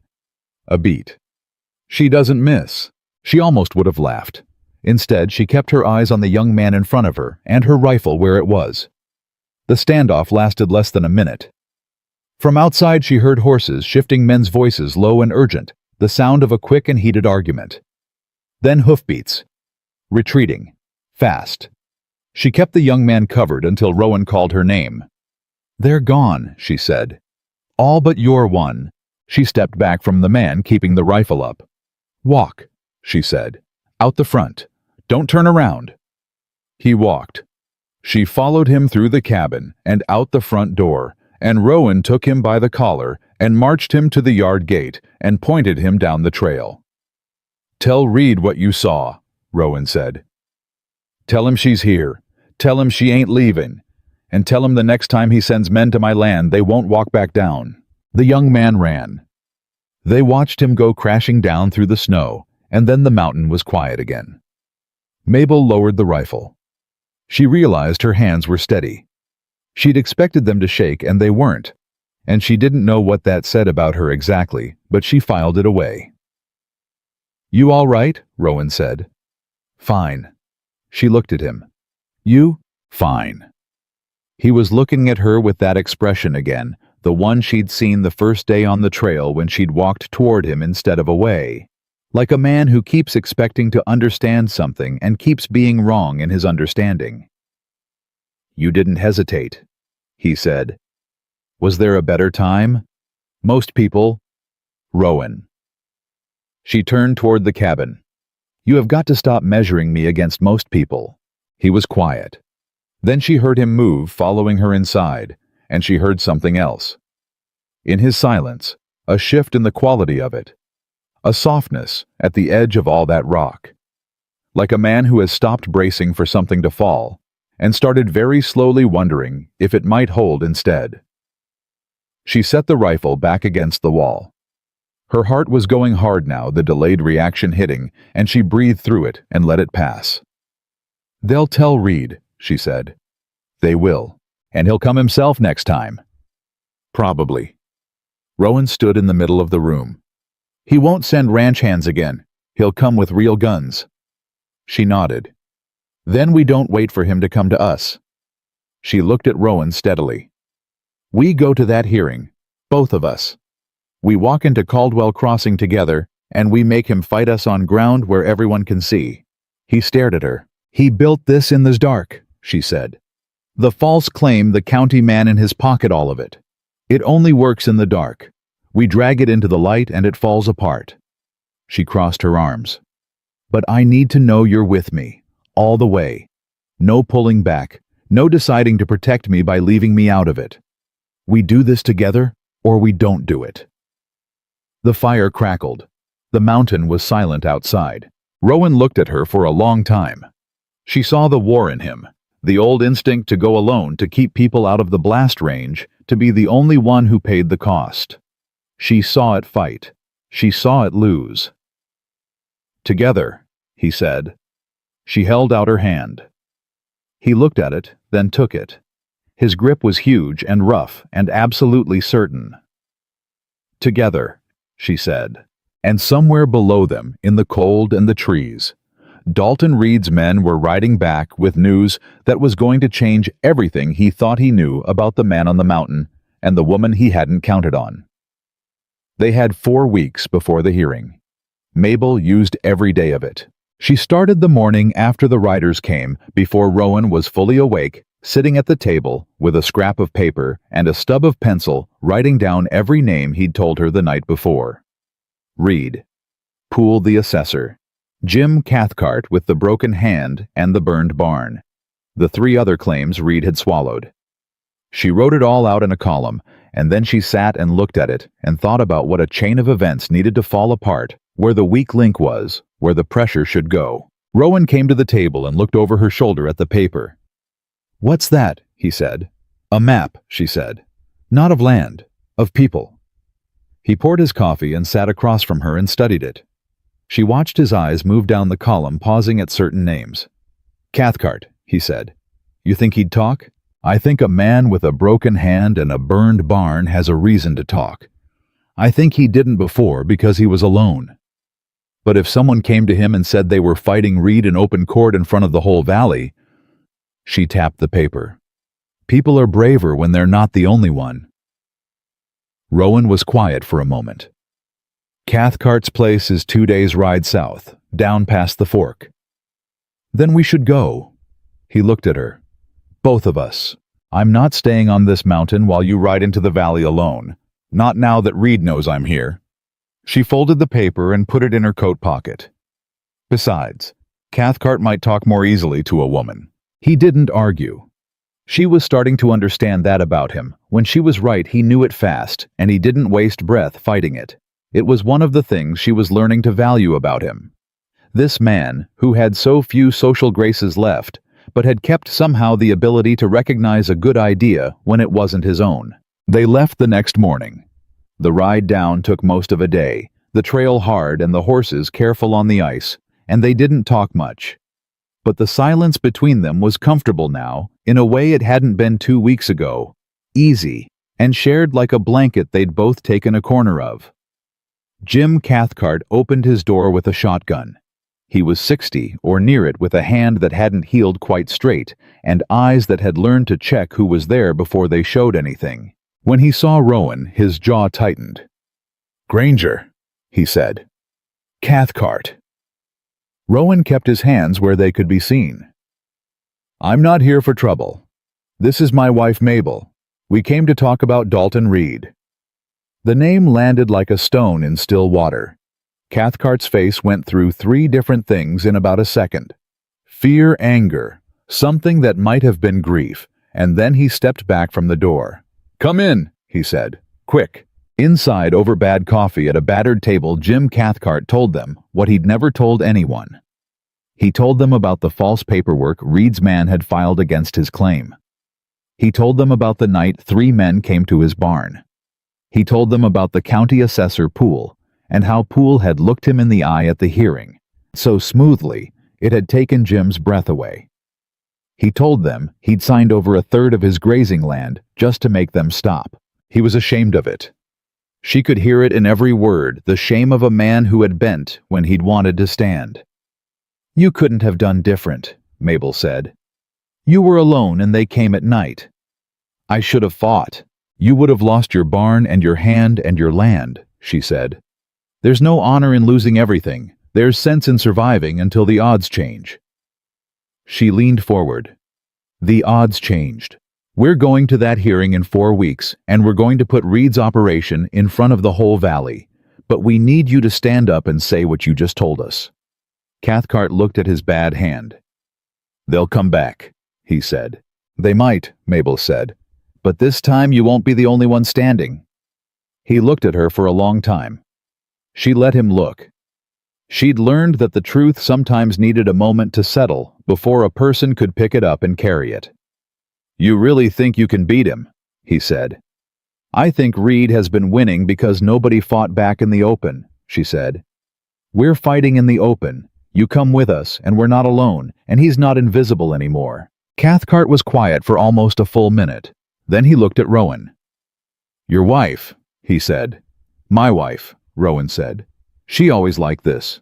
A beat. "She doesn't miss." She almost would have laughed. Instead, she kept her eyes on the young man in front of her and her rifle where it was. The standoff lasted less than a minute. From outside she heard horses, shifting men's voices, low and urgent, the sound of a quick and heated argument. Then hoofbeats. Retreating. Fast. She kept the young man covered until Rowan called her name. "They're gone," she said. "All but your one." She stepped back from the man, keeping the rifle up. "Walk," she said. "Out the front. Don't turn around." He walked. She followed him through the cabin and out the front door, and Rowan took him by the collar and marched him to the yard gate and pointed him down the trail. "Tell Reed what you saw," Rowan said. "Tell him she's here. Tell him she ain't leaving. And tell him the next time he sends men to my land, they won't walk back down." The young man ran. They watched him go crashing down through the snow, and then the mountain was quiet again. Mabel lowered the rifle. She realized her hands were steady. She'd expected them to shake, and they weren't, and she didn't know what that said about her exactly, but she filed it away. "You all right?" Rowan said. "Fine." She looked at him. "You?" "Fine." He was looking at her with that expression again, the one she'd seen the first day on the trail when she'd walked toward him instead of away, like a man who keeps expecting to understand something and keeps being wrong in his understanding. "You didn't hesitate," he said. "Was there a better time?" "Most people." "Rowan." She turned toward the cabin. "You have got to stop measuring me against most people." He was quiet. Then she heard him move, following her inside, and she heard something else. In his silence, a shift in the quality of it. A softness at the edge of all that rock. Like a man who has stopped bracing for something to fall, and started very slowly wondering if it might hold instead. She set the rifle back against the wall. Her heart was going hard now, the delayed reaction hitting, and she breathed through it and let it pass. "They'll tell Reed," she said. "They will, and he'll come himself next time." "Probably." Rowan stood in the middle of the room. "He won't send ranch hands again. He'll come with real guns." She nodded. "Then we don't wait for him to come to us." She looked at Rowan steadily. "We go to that hearing, both of us. We walk into Caldwell Crossing together, and we make him fight us on ground where everyone can see." He stared at her. "He built this in the dark," she said. "The false claim, the county man in his pocket, all of it. It only works in the dark. We drag it into the light and it falls apart." She crossed her arms. "But I need to know you're with me, all the way. No pulling back, no deciding to protect me by leaving me out of it. We do this together, or we don't do it." The fire crackled. The mountain was silent outside. Rowan looked at her for a long time. She saw the war in him, the old instinct to go alone, to keep people out of the blast range, to be the only one who paid the cost. She saw it fight. She saw it lose. "Together," he said. She held out her hand. He looked at it, then took it. His grip was huge and rough and absolutely certain. "Together," she said. And somewhere below them, in the cold and the trees, Dalton Reed's men were riding back with news that was going to change everything he thought he knew about the man on the mountain and the woman he hadn't counted on. They had 4 weeks before the hearing. Mabel used every day of it. She started the morning after the riders came, before Rowan was fully awake, sitting at the table with a scrap of paper and a stub of pencil, writing down every name he'd told her the night before. Reed, Poole the assessor, Jim Cathcart with the broken hand and the burned barn. The 3 other claims Reed had swallowed. She wrote it all out in a column, and then she sat and looked at it and thought about what a chain of events needed to fall apart, where the weak link was, where the pressure should go. Rowan came to the table and looked over her shoulder at the paper. "What's that?" he said. "A map," she said. "Not of land, of people." He poured his coffee and sat across from her and studied it. She watched his eyes move down the column, pausing at certain names. "Cathcart," he said. "You think he'd talk?" "I think a man with a broken hand and a burned barn has a reason to talk. I think he didn't before because he was alone. But if someone came to him and said they were fighting Reed in open court in front of the whole valley..." She tapped the paper. "People are braver when they're not the only one." Rowan was quiet for a moment. "Cathcart's place is 2 days' ride south, down past the fork." "Then we should go." He looked at her. "Both of us. I'm not staying on this mountain while you ride into the valley alone. Not now that Reed knows I'm here." She folded the paper and put it in her coat pocket. Besides, Cathcart might talk more easily to a woman. He didn't argue. She was starting to understand that about him. When she was right, he knew it fast, and he didn't waste breath fighting it. It was one of the things she was learning to value about him. This man, who had so few social graces left, but had kept somehow the ability to recognize a good idea when it wasn't his own. They left the next morning. The ride down took most of a day, the trail hard and the horses careful on the ice, and they didn't talk much. But the silence between them was comfortable now, in a way it hadn't been 2 weeks ago, easy, and shared like a blanket they'd both taken a corner of. Jim Cathcart opened his door with a shotgun. He was 60 or near it, with a hand that hadn't healed quite straight, and eyes that had learned to check who was there before they showed anything. When he saw Rowan, his jaw tightened. "Granger," he said. "Cathcart." Rowan kept his hands where they could be seen. "I'm not here for trouble. This is my wife Mabel. We came to talk about Dalton Reed." The name landed like a stone in still water. Cathcart's face went through 3 different things in about a second. Fear, anger, something that might have been grief, and then he stepped back from the door. "Come in," he said. "Quick." Inside, over bad coffee at a battered table, Jim Cathcart told them what he'd never told anyone. He told them about the false paperwork Reed's man had filed against his claim. He told them about the night 3 men came to his barn. He told them about the county assessor Poole, and how Poole had looked him in the eye at the hearing, so smoothly it had taken Jim's breath away. He told them he'd signed over 1/3 of his grazing land just to make them stop. He was ashamed of it. She could hear it in every word, the shame of a man who had bent when he'd wanted to stand. "You couldn't have done different," Mabel said. "You were alone and they came at night. I should have fought. You would have lost your barn and your hand and your land," she said. "There's no honor in losing everything. There's sense in surviving until the odds change." She leaned forward. "The odds changed. We're going to that hearing in 4 weeks, and we're going to put Reed's operation in front of the whole valley. But we need you to stand up and say what you just told us." Cathcart looked at his bad hand. "They'll come back," he said. "They might," Mabel said. "But this time you won't be the only one standing." He looked at her for a long time. She let him look. She'd learned that the truth sometimes needed a moment to settle before a person could pick it up and carry it. "You really think you can beat him?" he said. "I think Reed has been winning because nobody fought back in the open," she said. "We're fighting in the open. You come with us, and we're not alone, and he's not invisible anymore." Cathcart was quiet for almost a full minute. Then he looked at Rowan. "Your wife," he said. "My wife," Rowan said. "She always liked this."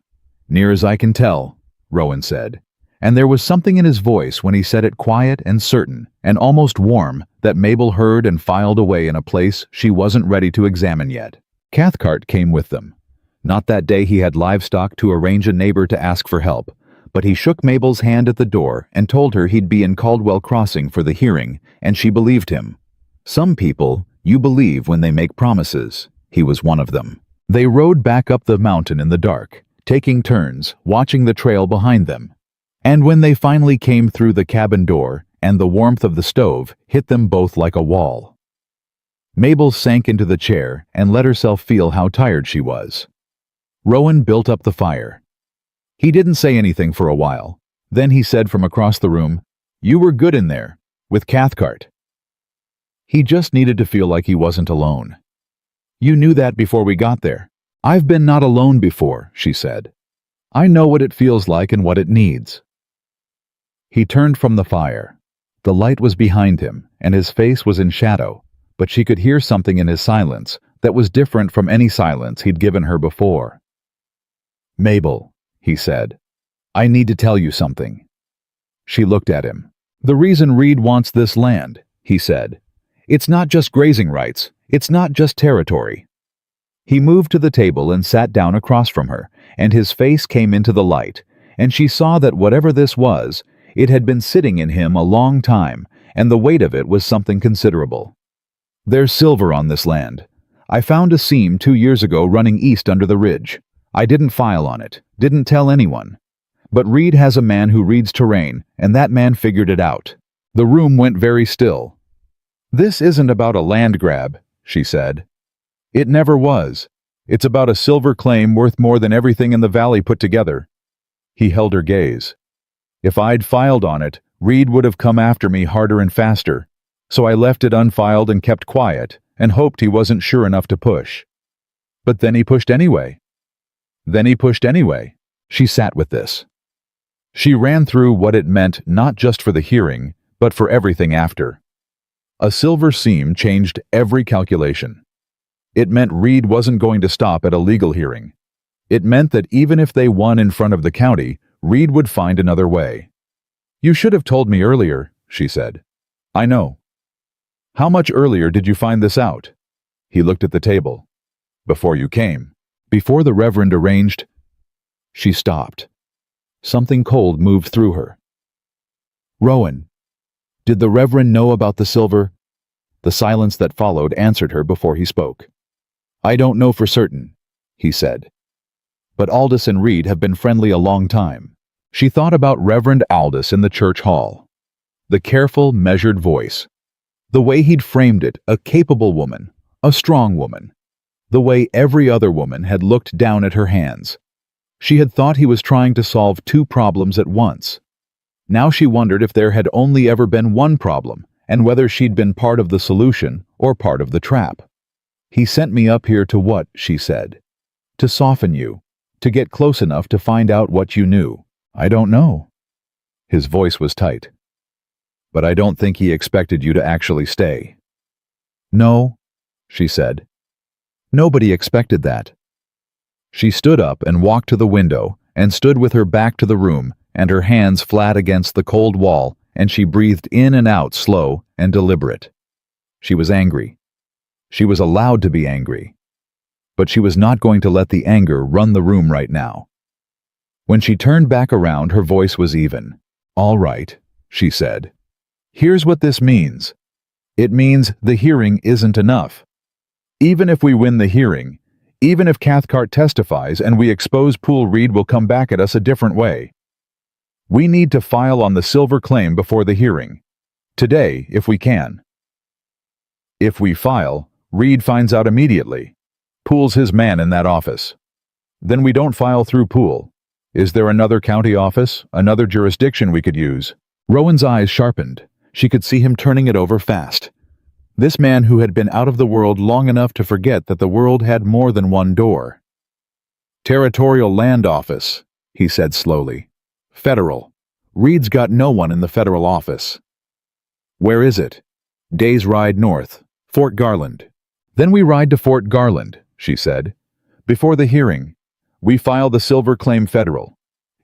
"Near as I can tell," Rowan said. And there was something in his voice when he said it, quiet and certain and almost warm, that Mabel heard and filed away in a place she wasn't ready to examine yet. Cathcart came with them. Not that day he had livestock to arrange a neighbor to ask for help, but he shook Mabel's hand at the door and told her he'd be in Caldwell Crossing for the hearing, and she believed him. Some people you believe when they make promises. He was one of them. They rode back up the mountain in the dark, taking turns, watching the trail behind them. And when they finally came through the cabin door, and the warmth of the stove hit them both like a wall, Mabel sank into the chair and let herself feel how tired she was. Rowan built up the fire. He didn't say anything for a while. Then he said from across the room, "You were good in there, with Cathcart." He just needed to feel like he wasn't alone. "You knew that before we got there." "I've been not alone before," she said. "I know what it feels like and what it needs." He turned from the fire. The light was behind him, and his face was in shadow, but she could hear something in his silence that was different from any silence he'd given her before. "Mabel," he said, "I need to tell you something." She looked at him. "The reason Reed wants this land," he said. "It's not just grazing rights. It's not just territory." He moved to the table and sat down across from her, and his face came into the light, and she saw that whatever this was, it had been sitting in him a long time, and the weight of it was something considerable. "There's silver on this land. I found a seam 2 years ago running east under the ridge. I didn't file on it, didn't tell anyone. But Reed has a man who reads terrain, and that man figured it out." The room went very still. "This isn't about a land grab," she said. "It never was. It's about a silver claim worth more than everything in the valley put together." He held her gaze. "If I'd filed on it, Reed would have come after me harder and faster. So I left it unfiled and kept quiet, and hoped he wasn't sure enough to push. But then he pushed anyway. She sat with this. She ran through what it meant not just for the hearing, but for everything after. A silver seam changed every calculation. It meant Reed wasn't going to stop at a legal hearing. It meant that even if they won in front of the county, Reed would find another way. "You should have told me earlier," she said. "I know." "How much earlier did you find this out?" He looked at the table. "Before you came. Before the Reverend arranged—" She stopped. Something cold moved through her. "Rowan, did the Reverend know about the silver?" The silence that followed answered her before he spoke. "I don't know for certain," he said. "But Aldous and Reed have been friendly a long time." She thought about Reverend Aldous in the church hall. The careful, measured voice. The way he'd framed it, a capable woman, a strong woman. The way every other woman had looked down at her hands. She had thought he was trying to solve two problems at once. Now she wondered if there had only ever been one problem, and whether she'd been part of the solution or part of the trap. "He sent me up here to what?" she said. "To soften you, to get close enough to find out what you knew." "I don't know." His voice was tight. "But I don't think he expected you to actually stay." "No," she said. "Nobody expected that." She stood up and walked to the window and stood with her back to the room and her hands flat against the cold wall, and she breathed in and out slow and deliberate. She was angry. She was allowed to be angry. But she was not going to let the anger run the room right now. When she turned back around, her voice was even. "All right," she said. "Here's what this means. It means the hearing isn't enough. Even if we win the hearing, even if Cathcart testifies and we expose Poole Reed will come back at us a different way. We need to file on the silver claim before the hearing. Today, if we can. If we file, Reed finds out immediately. Poole's his man in that office. Then we don't file through Poole. Is there another county office, another jurisdiction we could use?" Rowan's eyes sharpened. She could see him turning it over fast. This man who had been out of the world long enough to forget that the world had more than one door. "Territorial Land Office," he said slowly. "Federal. Reed's got no one in the federal office." "Where is it?" "Day's ride north. Fort Garland." "Then we ride to Fort Garland," she said. "Before the hearing, we file the silver claim federal.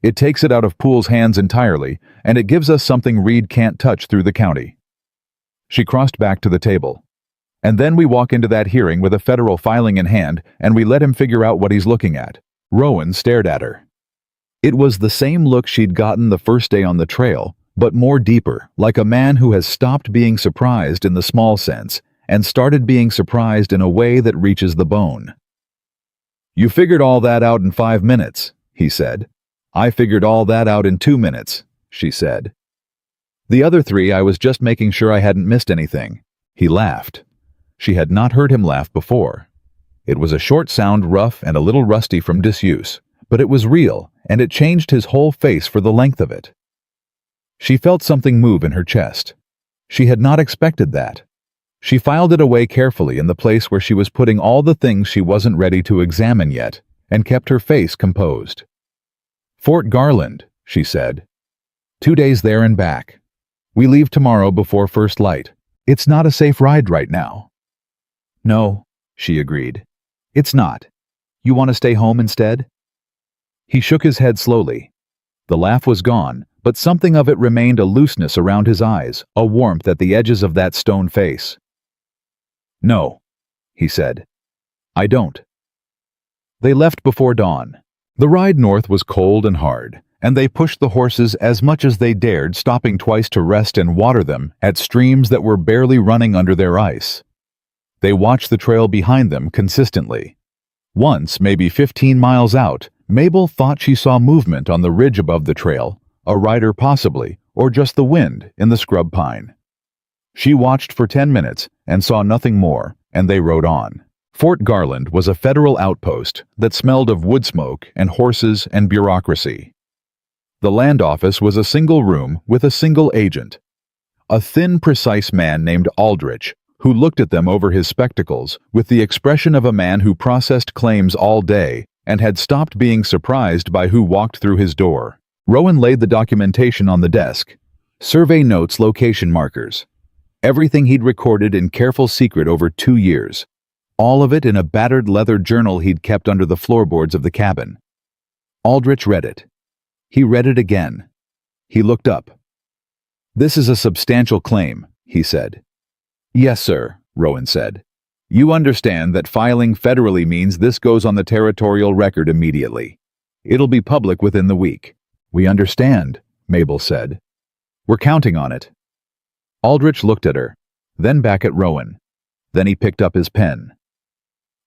It takes it out of Poole's hands entirely, and it gives us something Reed can't touch through the county." She crossed back to the table. "And then we walk into that hearing with a federal filing in hand, and we let him figure out what he's looking at." Rowan stared at her. It was the same look she'd gotten the first day on the trail, but more deeper, like a man who has stopped being surprised in the small sense and started being surprised in a way that reaches the bone. "You figured all that out in 5 minutes," he said. "I figured all that out in 2 minutes," she said. "The other 3, I was just making sure I hadn't missed anything." He laughed. She had not heard him laugh before. It was a short sound, rough and a little rusty from disuse, but it was real, and it changed his whole face for the length of it. She felt something move in her chest. She had not expected that. She filed it away carefully in the place where she was putting all the things she wasn't ready to examine yet, and kept her face composed. "Fort Garland," she said. 2 days there and back. We leave tomorrow before first light. It's not a safe ride right now." "No," she agreed. "It's not. You want to stay home instead?" He shook his head slowly. The laugh was gone, but something of it remained, a looseness around his eyes, a warmth at the edges of that stone face. "No," he said. "I don't." They left before dawn. The ride north was cold and hard, and they pushed the horses as much as they dared, stopping twice to rest and water them at streams that were barely running under their ice. They watched the trail behind them consistently. Once, maybe 15 miles out, Mabel thought she saw movement on the ridge above the trail, a rider possibly, or just the wind in the scrub pine. She watched for 10 minutes and saw nothing more, and they rode on. Fort Garland was a federal outpost that smelled of wood smoke and horses and bureaucracy. The land office was a single room with a single agent, a thin, precise man named Aldrich, who looked at them over his spectacles with the expression of a man who processed claims all day and had stopped being surprised by who walked through his door. Rowan laid the documentation on the desk. Survey notes, location markers. Everything he'd recorded in careful secret over 2 years. All of it in a battered leather journal he'd kept under the floorboards of the cabin. Aldrich read it. He read it again. He looked up. "This is a substantial claim," he said. "Yes, sir," Rowan said. "You understand that filing federally means this goes on the territorial record immediately. It'll be public within the week." "We understand," Mabel said. "We're counting on it." Aldrich looked at her, then back at Rowan. Then he picked up his pen.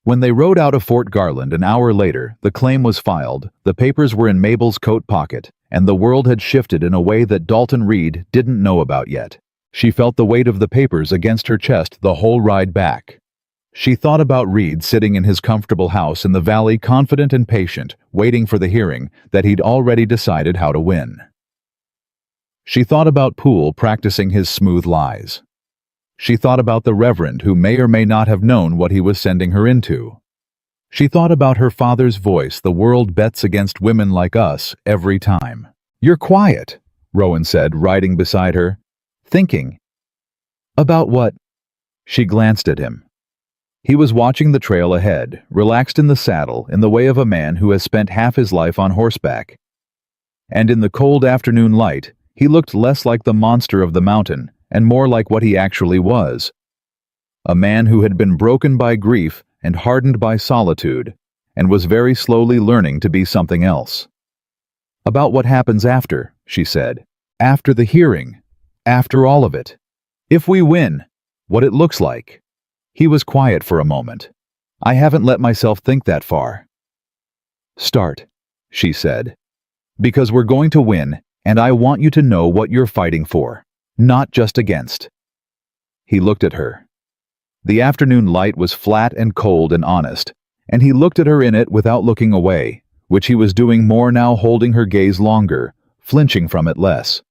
When they rode out of Fort Garland an hour later, the claim was filed, the papers were in Mabel's coat pocket, and the world had shifted in a way that Dalton Reed didn't know about yet. She felt the weight of the papers against her chest the whole ride back. She thought about Reed sitting in his comfortable house in the valley, confident and patient, waiting for the hearing that he'd already decided how to win. She thought about Poole practicing his smooth lies. She thought about the Reverend who may or may not have known what he was sending her into. She thought about her father's voice, "The world bets against women like us every time." "You're quiet," Rowan said, riding beside her. "Thinking." "About what?" She glanced at him. He was watching the trail ahead, relaxed in the saddle in the way of a man who has spent half his life on horseback. And in the cold afternoon light, he looked less like the monster of the mountain and more like what he actually was. A man who had been broken by grief and hardened by solitude, and was very slowly learning to be something else. "About what happens after," she said. "After the hearing. After all of it. If we win, what it looks like." He was quiet for a moment. "I haven't let myself think that far." "Start," she said. "Because we're going to win, and I want you to know what you're fighting for, not just against." He looked at her. The afternoon light was flat and cold and honest, and he looked at her in it without looking away, which he was doing more now, holding her gaze longer, flinching from it less.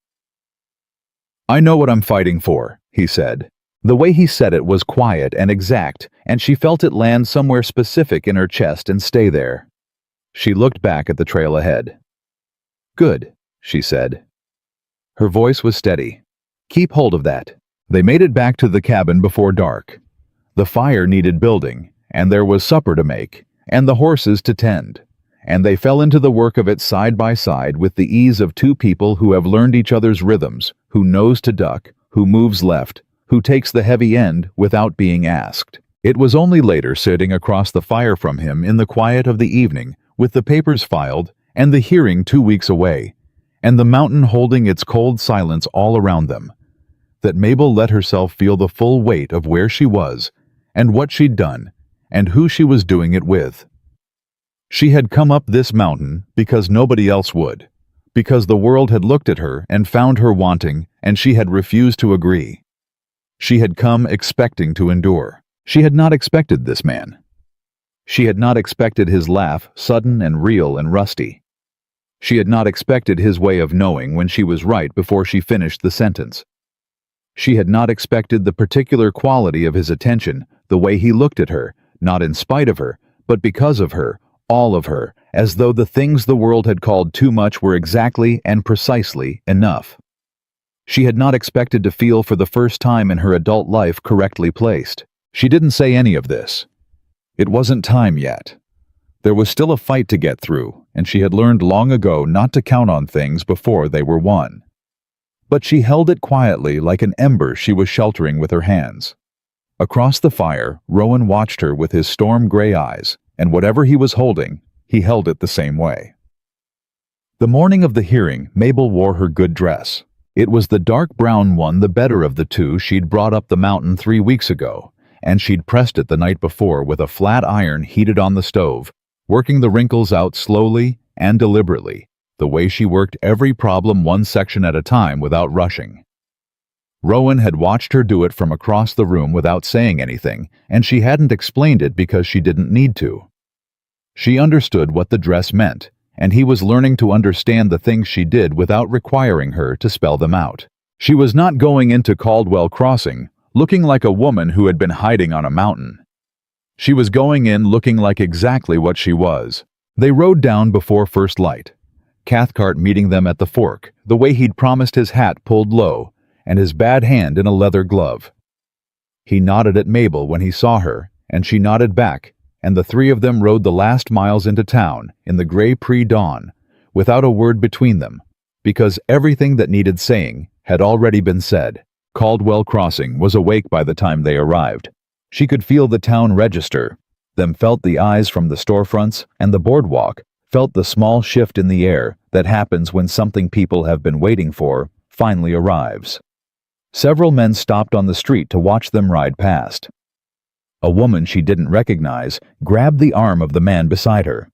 "I know what I'm fighting for," he said. The way he said it was quiet and exact, and she felt it land somewhere specific in her chest and stay there. She looked back at the trail ahead. "Good," she said. Her voice was steady. "Keep hold of that." They made it back to the cabin before dark. The fire needed building, and there was supper to make, and the horses to tend, and they fell into the work of it side by side with the ease of two people who have learned each other's rhythms, who knows to duck, who moves left, who takes the heavy end without being asked. It was only later, sitting across the fire from him in the quiet of the evening, with the papers filed and the hearing 2 weeks away, and the mountain holding its cold silence all around them, that Mabel let herself feel the full weight of where she was, and what she'd done, and who she was doing it with. She had come up this mountain because nobody else would, because the world had looked at her and found her wanting, and she had refused to agree. She had come expecting to endure. She had not expected this man. She had not expected his laugh, sudden and real and rusty. She had not expected his way of knowing when she was right before she finished the sentence. She had not expected the particular quality of his attention, the way he looked at her, not in spite of her, but because of her, all of her, as though the things the world had called too much were exactly and precisely enough. She had not expected to feel for the first time in her adult life correctly placed. She didn't say any of this. It wasn't time yet. There was still a fight to get through, and she had learned long ago not to count on things before they were won. But she held it quietly like an ember she was sheltering with her hands. Across the fire, Rowan watched her with his storm-gray eyes, and whatever he was holding, he held it the same way. The morning of the hearing, Mabel wore her good dress. It was the dark brown one, the better of the two she'd brought up the mountain 3 weeks ago, and she'd pressed it the night before with a flat iron heated on the stove, working the wrinkles out slowly and deliberately, the way she worked every problem one section at a time without rushing. Rowan had watched her do it from across the room without saying anything, and she hadn't explained it because she didn't need to. She understood what the dress meant, and he was learning to understand the things she did without requiring her to spell them out. She was not going into Caldwell Crossing looking like a woman who had been hiding on a mountain. She was going in looking like exactly what she was. They rode down before first light, Cathcart meeting them at the fork, the way he'd promised, his hat pulled low, and his bad hand in a leather glove. He nodded at Mabel when he saw her, and she nodded back, and the three of them rode the last miles into town in the gray pre-dawn, without a word between them, because everything that needed saying had already been said. Caldwell Crossing was awake by the time they arrived. She could feel the town register, them felt the eyes from the storefronts and the boardwalk, felt the small shift in the air that happens when something people have been waiting for finally arrives. Several men stopped on the street to watch them ride past. A woman she didn't recognize grabbed the arm of the man beside her.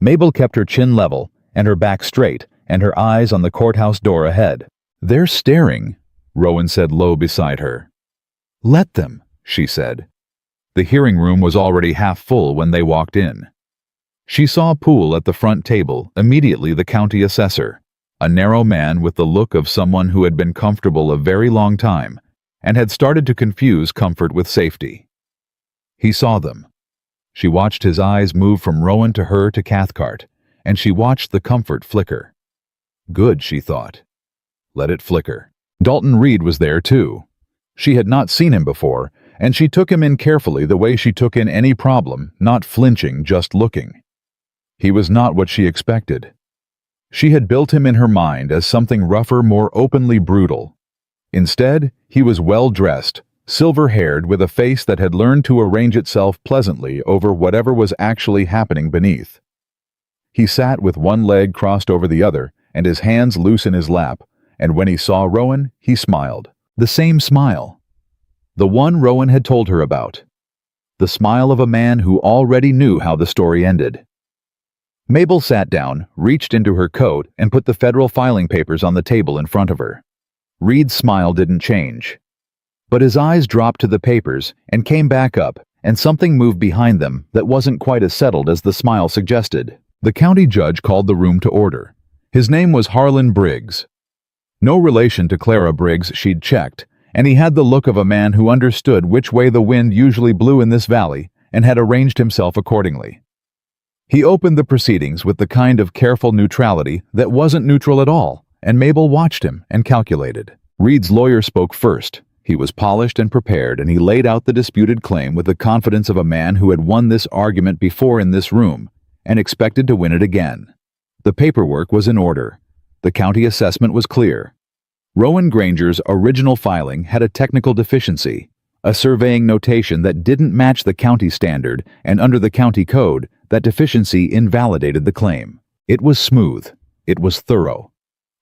Mabel kept her chin level and her back straight and her eyes on the courthouse door ahead. "They're staring," Rowan said low beside her. "Let them," she said. The hearing room was already half full when they walked in. She saw Poole at the front table, immediately the county assessor, a narrow man with the look of someone who had been comfortable a very long time and had started to confuse comfort with safety. He saw them. She watched his eyes move from Rowan to her to Cathcart, and she watched the comfort flicker. Good, she thought. Let it flicker. Dalton Reed was there too. She had not seen him before, and she took him in carefully the way she took in any problem, not flinching, just looking. He was not what she expected. She had built him in her mind as something rougher, more openly brutal. Instead, he was well-dressed, silver-haired, with a face that had learned to arrange itself pleasantly over whatever was actually happening beneath. He sat with one leg crossed over the other and his hands loose in his lap, and when he saw Rowan, he smiled. The same smile. The one Rowan had told her about. The smile of a man who already knew how the story ended. Mabel sat down, reached into her coat, and put the federal filing papers on the table in front of her. Reed's smile didn't change. But his eyes dropped to the papers and came back up, and something moved behind them that wasn't quite as settled as the smile suggested. The county judge called the room to order. His name was Harlan Briggs. No relation to Clara Briggs, she'd checked, and he had the look of a man who understood which way the wind usually blew in this valley and had arranged himself accordingly. He opened the proceedings with the kind of careful neutrality that wasn't neutral at all, and Mabel watched him and calculated. Reed's lawyer spoke first. He was polished and prepared, and he laid out the disputed claim with the confidence of a man who had won this argument before in this room and expected to win it again. The paperwork was in order. The county assessment was clear. Rowan Granger's original filing had a technical deficiency, a surveying notation that didn't match the county standard, and under the county code, that deficiency invalidated the claim. It was smooth. It was thorough.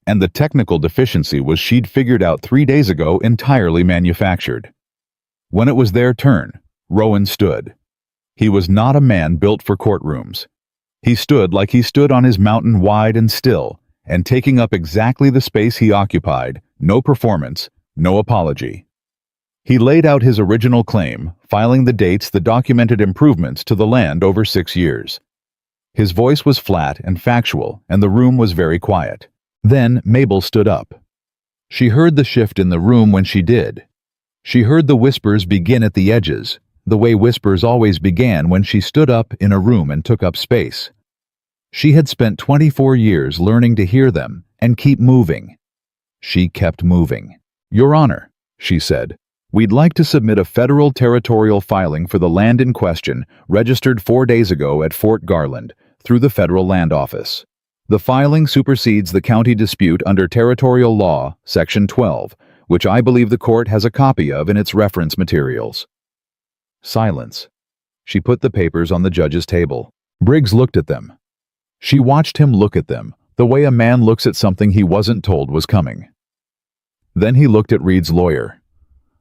And the technical deficiency was she'd figured out 3 days ago entirely manufactured. When it was their turn, Rowan stood. He was not a man built for courtrooms. He stood like he stood on his mountain, wide and still, and taking up exactly the space he occupied, no performance, no apology. He laid out his original claim, filing the dates, the documented improvements to the land over 6 years. His voice was flat and factual, and the room was very quiet. Then Mabel stood up. She heard the shift in the room when she did. She heard the whispers begin at the edges, the way whispers always began when she stood up in a room and took up space. She had spent 24 years learning to hear them and keep moving. She kept moving. "Your Honor," she said, "we'd like to submit a federal territorial filing for the land in question, registered 4 days ago at Fort Garland, through the Federal Land Office. The filing supersedes the county dispute under Territorial Law, Section 12, which I believe the court has a copy of in its reference materials." Silence. She put the papers on the judge's table. Briggs looked at them. She watched him look at them, the way a man looks at something he wasn't told was coming. Then he looked at Reed's lawyer.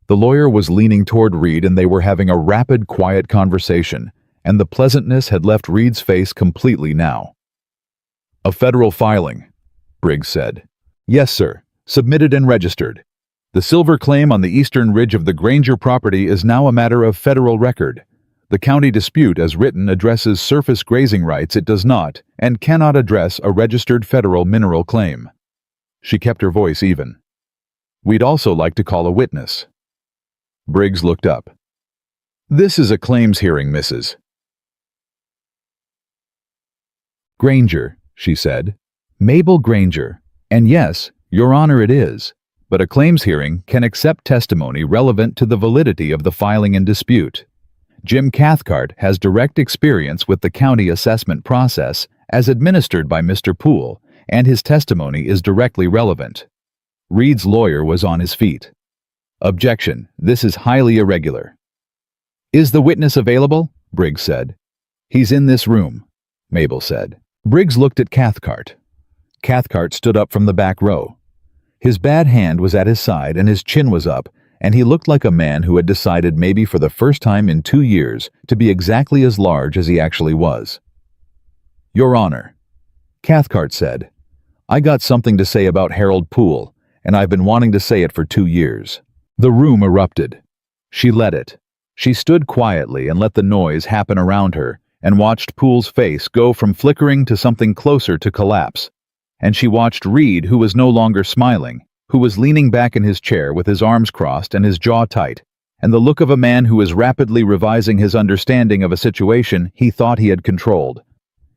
The lawyer was leaning toward Reed, and they were having a rapid, quiet conversation, and the pleasantness had left Reed's face completely now. "A federal filing," Briggs said. "Yes, sir. Submitted and registered. The silver claim on the eastern ridge of the Granger property is now a matter of federal record. The county dispute as written addresses surface grazing rights. It does not, and cannot address a registered federal mineral claim." She kept her voice even. "We'd also like to call a witness." Briggs looked up. "This is a claims hearing, Mrs. Granger," she said. "Mabel Granger. And yes, Your Honor, it is. But a claims hearing can accept testimony relevant to the validity of the filing and dispute. Jim Cathcart has direct experience with the county assessment process as administered by Mr. Poole, and his testimony is directly relevant." Reed's lawyer was on his feet. "Objection. This is highly irregular." "Is the witness available?" Briggs said. "He's in this room," Mabel said. Briggs looked at Cathcart. Cathcart stood up from the back row. His bad hand was at his side and his chin was up, and he looked like a man who had decided, maybe for the first time in 2 years, to be exactly as large as he actually was. "Your Honor," Cathcart said, "I got something to say about Harold Poole, and I've been wanting to say it for 2 years." The room erupted. She let it. She stood quietly and let the noise happen around her, and watched Poole's face go from flickering to something closer to collapse. And she watched Reed, who was no longer smiling, who was leaning back in his chair with his arms crossed and his jaw tight, and the look of a man who was rapidly revising his understanding of a situation he thought he had controlled.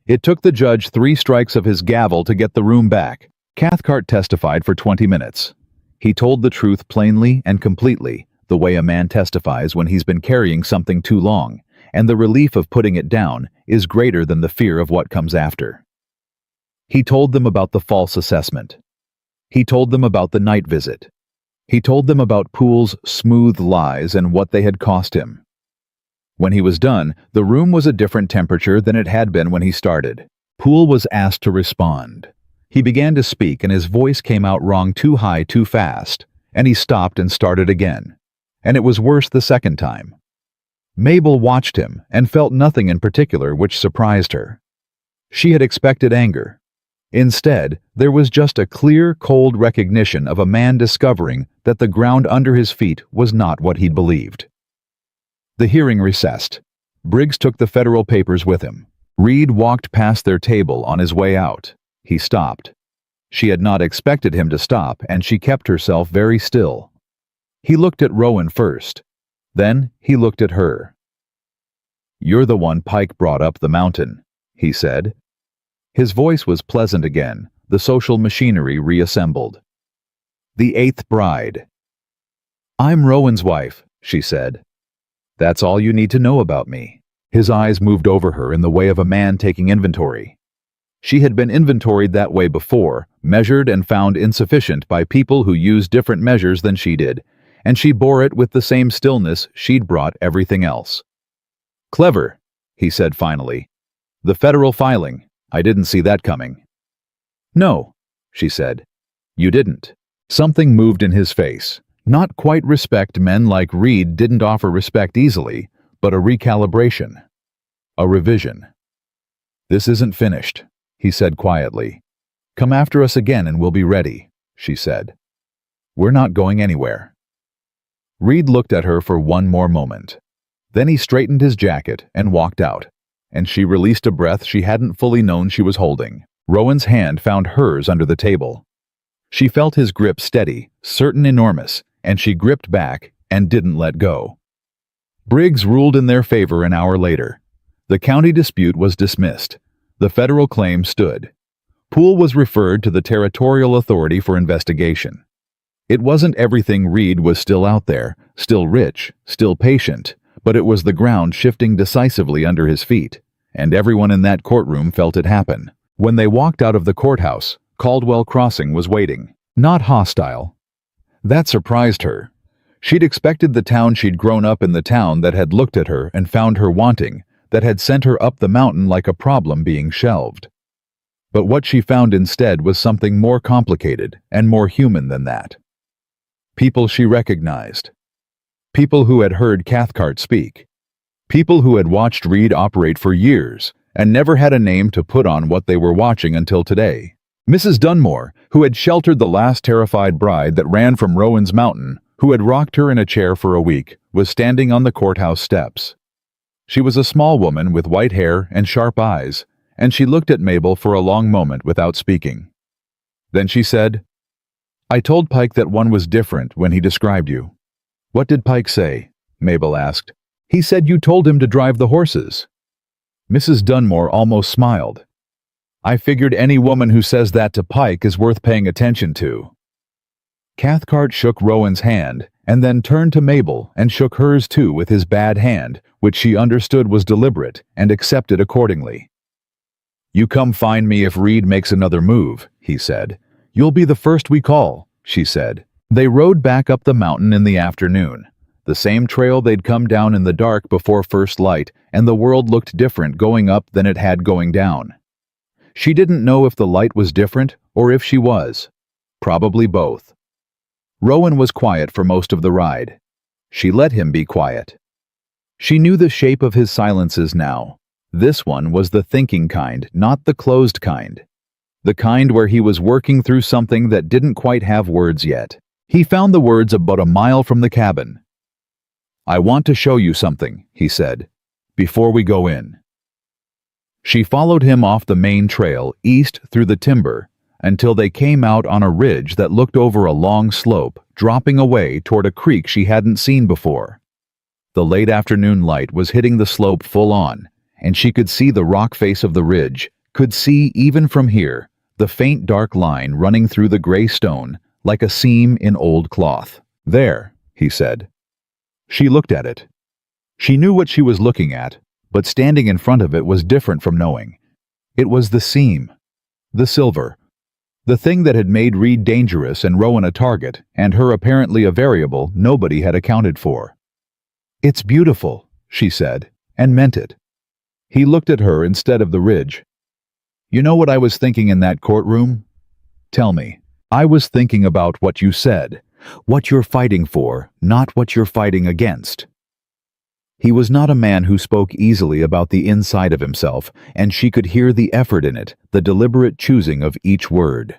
It took the judge 3 strikes of his gavel to get the room back. Cathcart testified for 20 minutes. He told the truth plainly and completely, the way a man testifies when he's been carrying something too long, and the relief of putting it down is greater than the fear of what comes after. He told them about the false assessment. He told them about the night visit. He told them about Poole's smooth lies and what they had cost him. When he was done, the room was a different temperature than it had been when he started. Poole was asked to respond. He began to speak and his voice came out wrong, too high, too fast, and he stopped and started again. And it was worse the second time. Mabel watched him and felt nothing in particular which surprised her. She had expected anger. Instead, there was just a clear, cold recognition of a man discovering that the ground under his feet was not what he'd believed. The hearing recessed. Briggs took the federal papers with him. Reed walked past their table on his way out. He stopped. She had not expected him to stop, and she kept herself very still. He looked at Rowan first. Then he looked at her. "You're the one Pike brought up the mountain," he said. His voice was pleasant again, the social machinery reassembled. "The 8th bride." "I'm Rowan's wife," she said. "That's all you need to know about me." His eyes moved over her in the way of a man taking inventory. She had been inventoried that way before, measured and found insufficient by people who used different measures than she did, and she bore it with the same stillness she'd brought everything else. "Clever," he said finally. "The federal filing. I didn't see that coming." "No," she said. "You didn't." Something moved in his face. Not quite respect. Men like Reed didn't offer respect easily, but a recalibration. A revision. "This isn't finished," he said quietly. "Come after us again and we'll be ready," she said. "We're not going anywhere." Reed looked at her for one more moment. Then he straightened his jacket and walked out, and she released a breath she hadn't fully known she was holding. Rowan's hand found hers under the table. She felt his grip steady, certain, enormous, and she gripped back and didn't let go. Briggs ruled in their favor an hour later. The county dispute was dismissed. The federal claim stood. Poole was referred to the territorial authority for investigation. It wasn't everything. Reed was still out there, still rich, still patient, but it was the ground shifting decisively under his feet, and everyone in that courtroom felt it happen. When they walked out of the courthouse, Caldwell Crossing was waiting, not hostile. That surprised her. She'd expected the town she'd grown up in, the town that had looked at her and found her wanting, that had sent her up the mountain like a problem being shelved. But what she found instead was something more complicated and more human than that. People she recognized. People who had heard Cathcart speak. People who had watched Reed operate for years and never had a name to put on what they were watching until today. Mrs. Dunmore, who had sheltered the last terrified bride that ran from Rowan's mountain, who had rocked her in a chair for a week, was standing on the courthouse steps. She was a small woman with white hair and sharp eyes, and she looked at Mabel for a long moment without speaking. Then she said, "I told Pike that one was different when he described you." "What did Pike say?" Mabel asked. "He said you told him to drive the horses." Mrs. Dunmore almost smiled. "I figured any woman who says that to Pike is worth paying attention to." Cathcart shook Rowan's hand and then turned to Mabel and shook hers too with his bad hand, which she understood was deliberate and accepted accordingly. "You come find me if Reed makes another move," he said. "You'll be the first we call," she said. They rode back up the mountain in the afternoon, the same trail they'd come down in the dark before first light, and the world looked different going up than it had going down. She didn't know if the light was different or if she was. Probably both. Rowan was quiet for most of the ride. She let him be quiet. She knew the shape of his silences now. This one was the thinking kind, not the closed kind. The kind where he was working through something that didn't quite have words yet. He found the words about a mile from the cabin. "I want to show you something," he said, "before we go in." She followed him off the main trail east through the timber until they came out on a ridge that looked over a long slope, dropping away toward a creek she hadn't seen before. The late afternoon light was hitting the slope full on, and she could see the rock face of the ridge, could see even from here the faint dark line running through the gray stone like a seam in old cloth. "There," he said. She looked at it. She knew what she was looking at, but standing in front of it was different from knowing. It was the seam, the silver, the thing that had made Reed dangerous and Rowan a target, and her apparently a variable nobody had accounted for. "It's beautiful," she said, and meant it. He looked at her instead of the ridge. "You know what I was thinking in that courtroom?" "Tell me." "I was thinking about what you said, what you're fighting for, not what you're fighting against." He was not a man who spoke easily about the inside of himself, and she could hear the effort in it, the deliberate choosing of each word.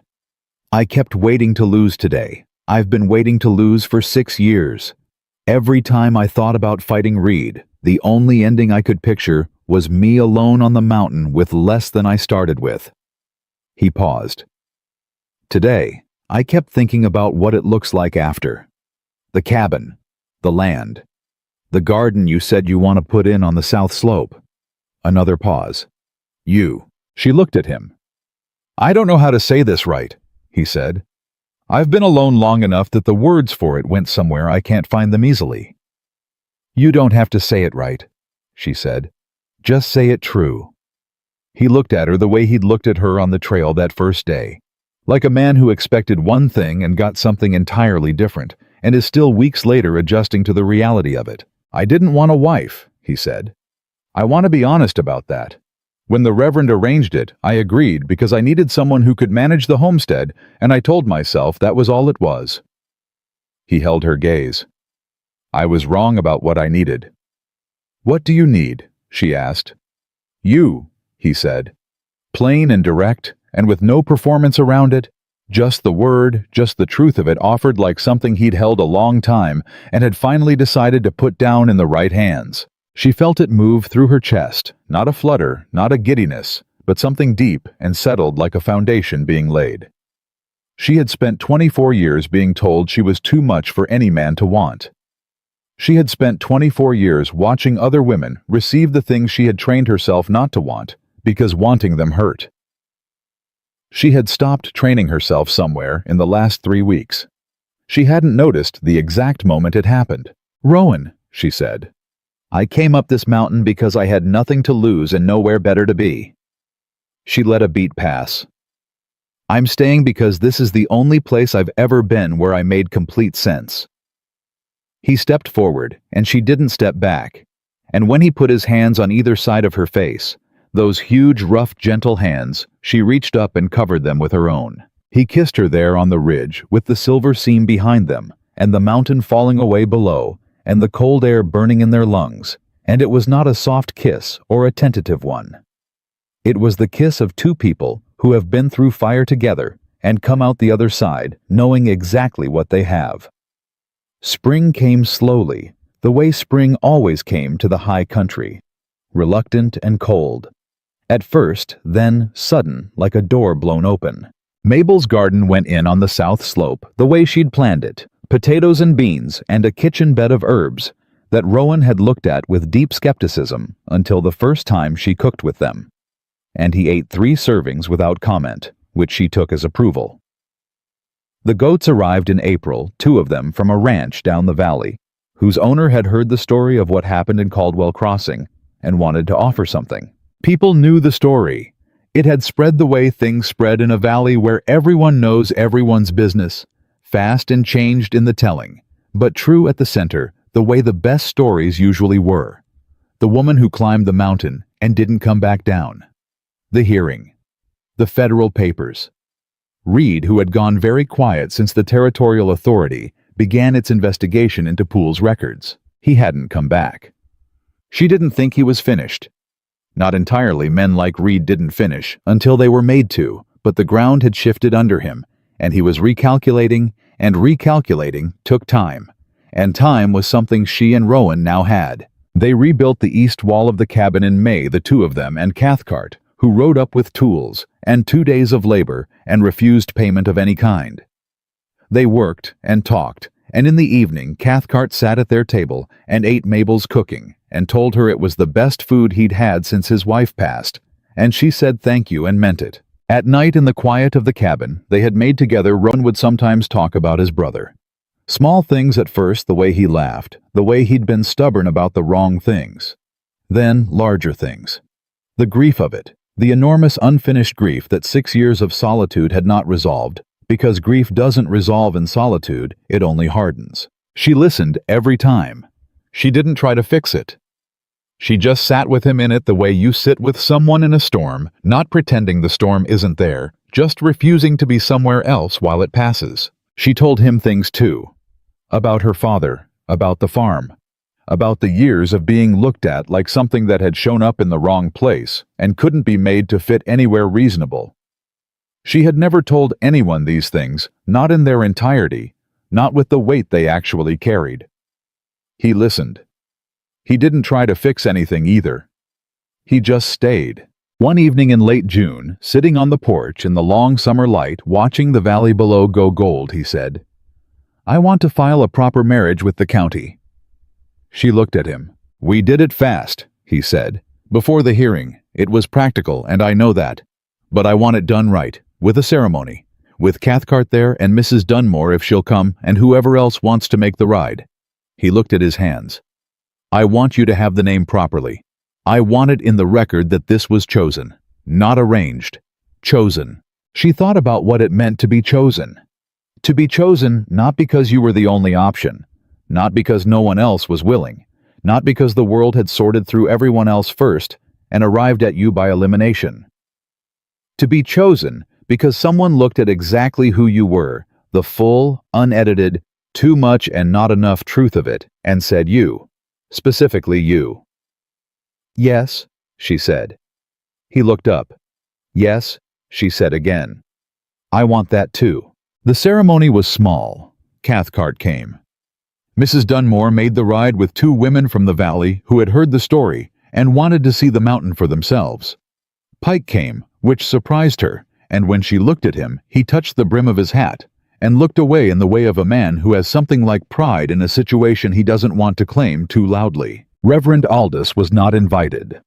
"I kept waiting to lose today. I've been waiting to lose for 6 years. Every time I thought about fighting Reed, the only ending I could picture was me alone on the mountain with less than I started with." He paused. "Today, I kept thinking about what it looks like after. The cabin, the land, the garden you said you want to put in on the south slope." Another pause. "You." She looked at him. "I don't know how to say this right," he said. "I've been alone long enough that the words for it went somewhere I can't find them easily." "You don't have to say it right," she said. "Just say it true." He looked at her the way he'd looked at her on the trail that first day, like a man who expected one thing and got something entirely different, and is still weeks later adjusting to the reality of it. "I didn't want a wife," he said. "I want to be honest about that. When the Reverend arranged it, I agreed because I needed someone who could manage the homestead, and I told myself that was all it was." He held her gaze. "I was wrong about what I needed." "What do you need?" she asked. "You," he said. Plain and direct, and with no performance around it. Just the word, just the truth of it offered like something he'd held a long time and had finally decided to put down in the right hands. She felt it move through her chest, not a flutter, not a giddiness, but something deep and settled like a foundation being laid. She had spent 24 years being told she was too much for any man to want. She had spent 24 years watching other women receive the things she had trained herself not to want, because wanting them hurt. She had stopped training herself somewhere in the last 3 weeks. She hadn't noticed the exact moment it happened. "Rowan," she said, "I came up this mountain because I had nothing to lose and nowhere better to be." She let a beat pass. "I'm staying because this is the only place I've ever been where I made complete sense." He stepped forward, and she didn't step back. And when he put his hands on either side of her face, those huge, rough, gentle hands, she reached up and covered them with her own. He kissed her there on the ridge, with the silver seam behind them, and the mountain falling away below, and the cold air burning in their lungs, and it was not a soft kiss or a tentative one. It was the kiss of two people who have been through fire together and come out the other side knowing exactly what they have. Spring came slowly, the way spring always came to the high country, reluctant and cold. At first, then sudden, like a door blown open. Mabel's garden went in on the south slope, the way she'd planned it, potatoes and beans and a kitchen bed of herbs that Rowan had looked at with deep skepticism until the first time she cooked with them. And he ate 3 servings without comment, which she took as approval. The goats arrived in April, 2 of them from a ranch down the valley, whose owner had heard the story of what happened in Caldwell Crossing and wanted to offer something. People knew the story. It had spread the way things spread in a valley where everyone knows everyone's business, fast and changed in the telling, but true at the center, the way the best stories usually were. The woman who climbed the mountain and didn't come back down. The hearing. The federal papers. Reed, who had gone very quiet since the territorial authority began its investigation into Poole's records. He hadn't come back. She didn't think he was finished. Not entirely, men like Reed didn't finish until they were made to, but the ground had shifted under him, and he was recalculating, and recalculating took time, and time was something she and Rowan now had. They rebuilt the east wall of the cabin in May, the two of them and Cathcart, who rode up with tools and 2 days of labor and refused payment of any kind. They worked and talked, and in the evening Cathcart sat at their table and ate Mabel's cooking and told her it was the best food he'd had since his wife passed, and she said thank you and meant it. At night in the quiet of the cabin they had made together, Rowan would sometimes talk about his brother. Small things at first, the way he laughed, the way he'd been stubborn about the wrong things. Then larger things. The grief of it, the enormous unfinished grief that 6 years of solitude had not resolved, because grief doesn't resolve in solitude, it only hardens. She listened every time. She didn't try to fix it. She just sat with him in it the way you sit with someone in a storm, not pretending the storm isn't there, just refusing to be somewhere else while it passes. She told him things too. About her father, about the farm, about the years of being looked at like something that had shown up in the wrong place and couldn't be made to fit anywhere reasonable. She had never told anyone these things, not in their entirety, not with the weight they actually carried. He listened. He didn't try to fix anything either. He just stayed. One evening in late June, sitting on the porch in the long summer light, watching the valley below go gold, he said, "I want to file a proper marriage with the county." She looked at him. "We did it fast," he said. "Before the hearing. It was practical, and I know that. But I want it done right, with a ceremony, with Cathcart there and Mrs. Dunmore if she'll come, and whoever else wants to make the ride." He looked at his hands. "I want you to have the name properly. I want it in the record that this was chosen, not arranged. Chosen." She thought about what it meant to be chosen. To be chosen not because you were the only option, not because no one else was willing, not because the world had sorted through everyone else first and arrived at you by elimination. To be chosen because someone looked at exactly who you were, the full, unedited, too much and not enough truth of it, and said you, specifically you. "Yes," she said. He looked up. "Yes," she said again. "I want that too." The ceremony was small. Cathcart came. Mrs. Dunmore made the ride with 2 women from the valley who had heard the story and wanted to see the mountain for themselves. Pike came, which surprised her, and when she looked at him, he touched the brim of his hat and looked away in the way of a man who has something like pride in a situation he doesn't want to claim too loudly. Reverend Aldous was not invited.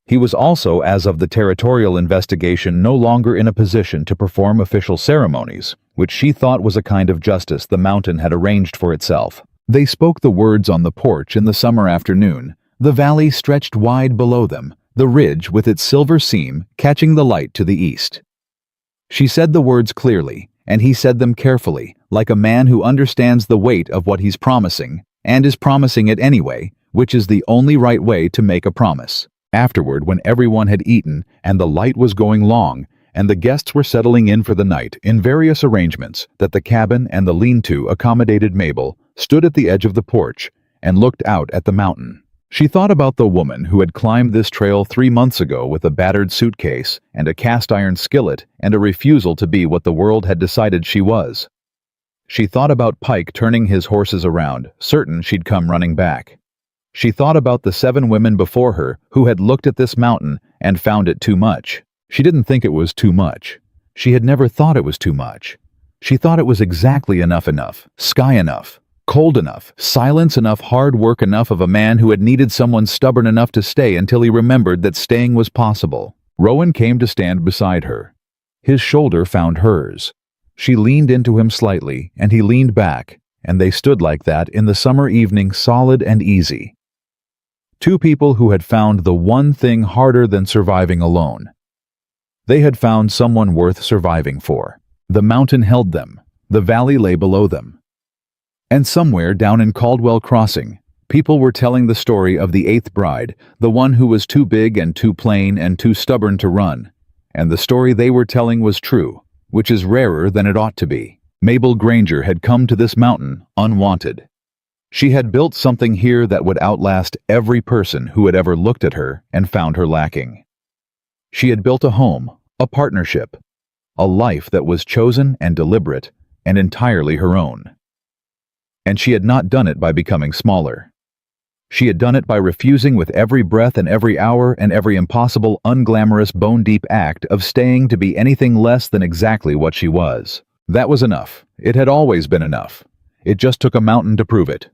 He was also, as of the territorial investigation, no longer in a position to perform official ceremonies, which she thought was a kind of justice the mountain had arranged for itself. They spoke the words on the porch in the summer afternoon. The valley stretched wide below them, the ridge with its silver seam catching the light to the east. She said the words clearly, and he said them carefully, like a man who understands the weight of what he's promising, and is promising it anyway, which is the only right way to make a promise. Afterward, when everyone had eaten and the light was going long, and the guests were settling in for the night in various arrangements that the cabin and the lean-to accommodated, Mabel stood at the edge of the porch and looked out at the mountain. She thought about the woman who had climbed this trail 3 months ago with a battered suitcase and a cast-iron skillet and a refusal to be what the world had decided she was. She thought about Pike turning his horses around, certain she'd come running back. She thought about the 7 women before her who had looked at this mountain and found it too much. She didn't think it was too much. She had never thought it was too much. She thought it was exactly enough, sky enough, cold enough, silence enough, hard work enough of a man who had needed someone stubborn enough to stay until he remembered that staying was possible. Rowan came to stand beside her. His shoulder found hers. She leaned into him slightly, and he leaned back, and they stood like that in the summer evening, solid and easy. 2 people who had found the one thing harder than surviving alone. They had found someone worth surviving for. The mountain held them. The valley lay below them. And somewhere down in Caldwell Crossing, people were telling the story of the 8th bride, the one who was too big and too plain and too stubborn to run. And the story they were telling was true, which is rarer than it ought to be. Mabel Granger had come to this mountain unwanted. She had built something here that would outlast every person who had ever looked at her and found her lacking. She had built a home, a partnership, a life that was chosen and deliberate and entirely her own. And she had not done it by becoming smaller. She had done it by refusing with every breath and every hour and every impossible, unglamorous, bone-deep act of staying to be anything less than exactly what she was. That was enough. It had always been enough. It just took a mountain to prove it.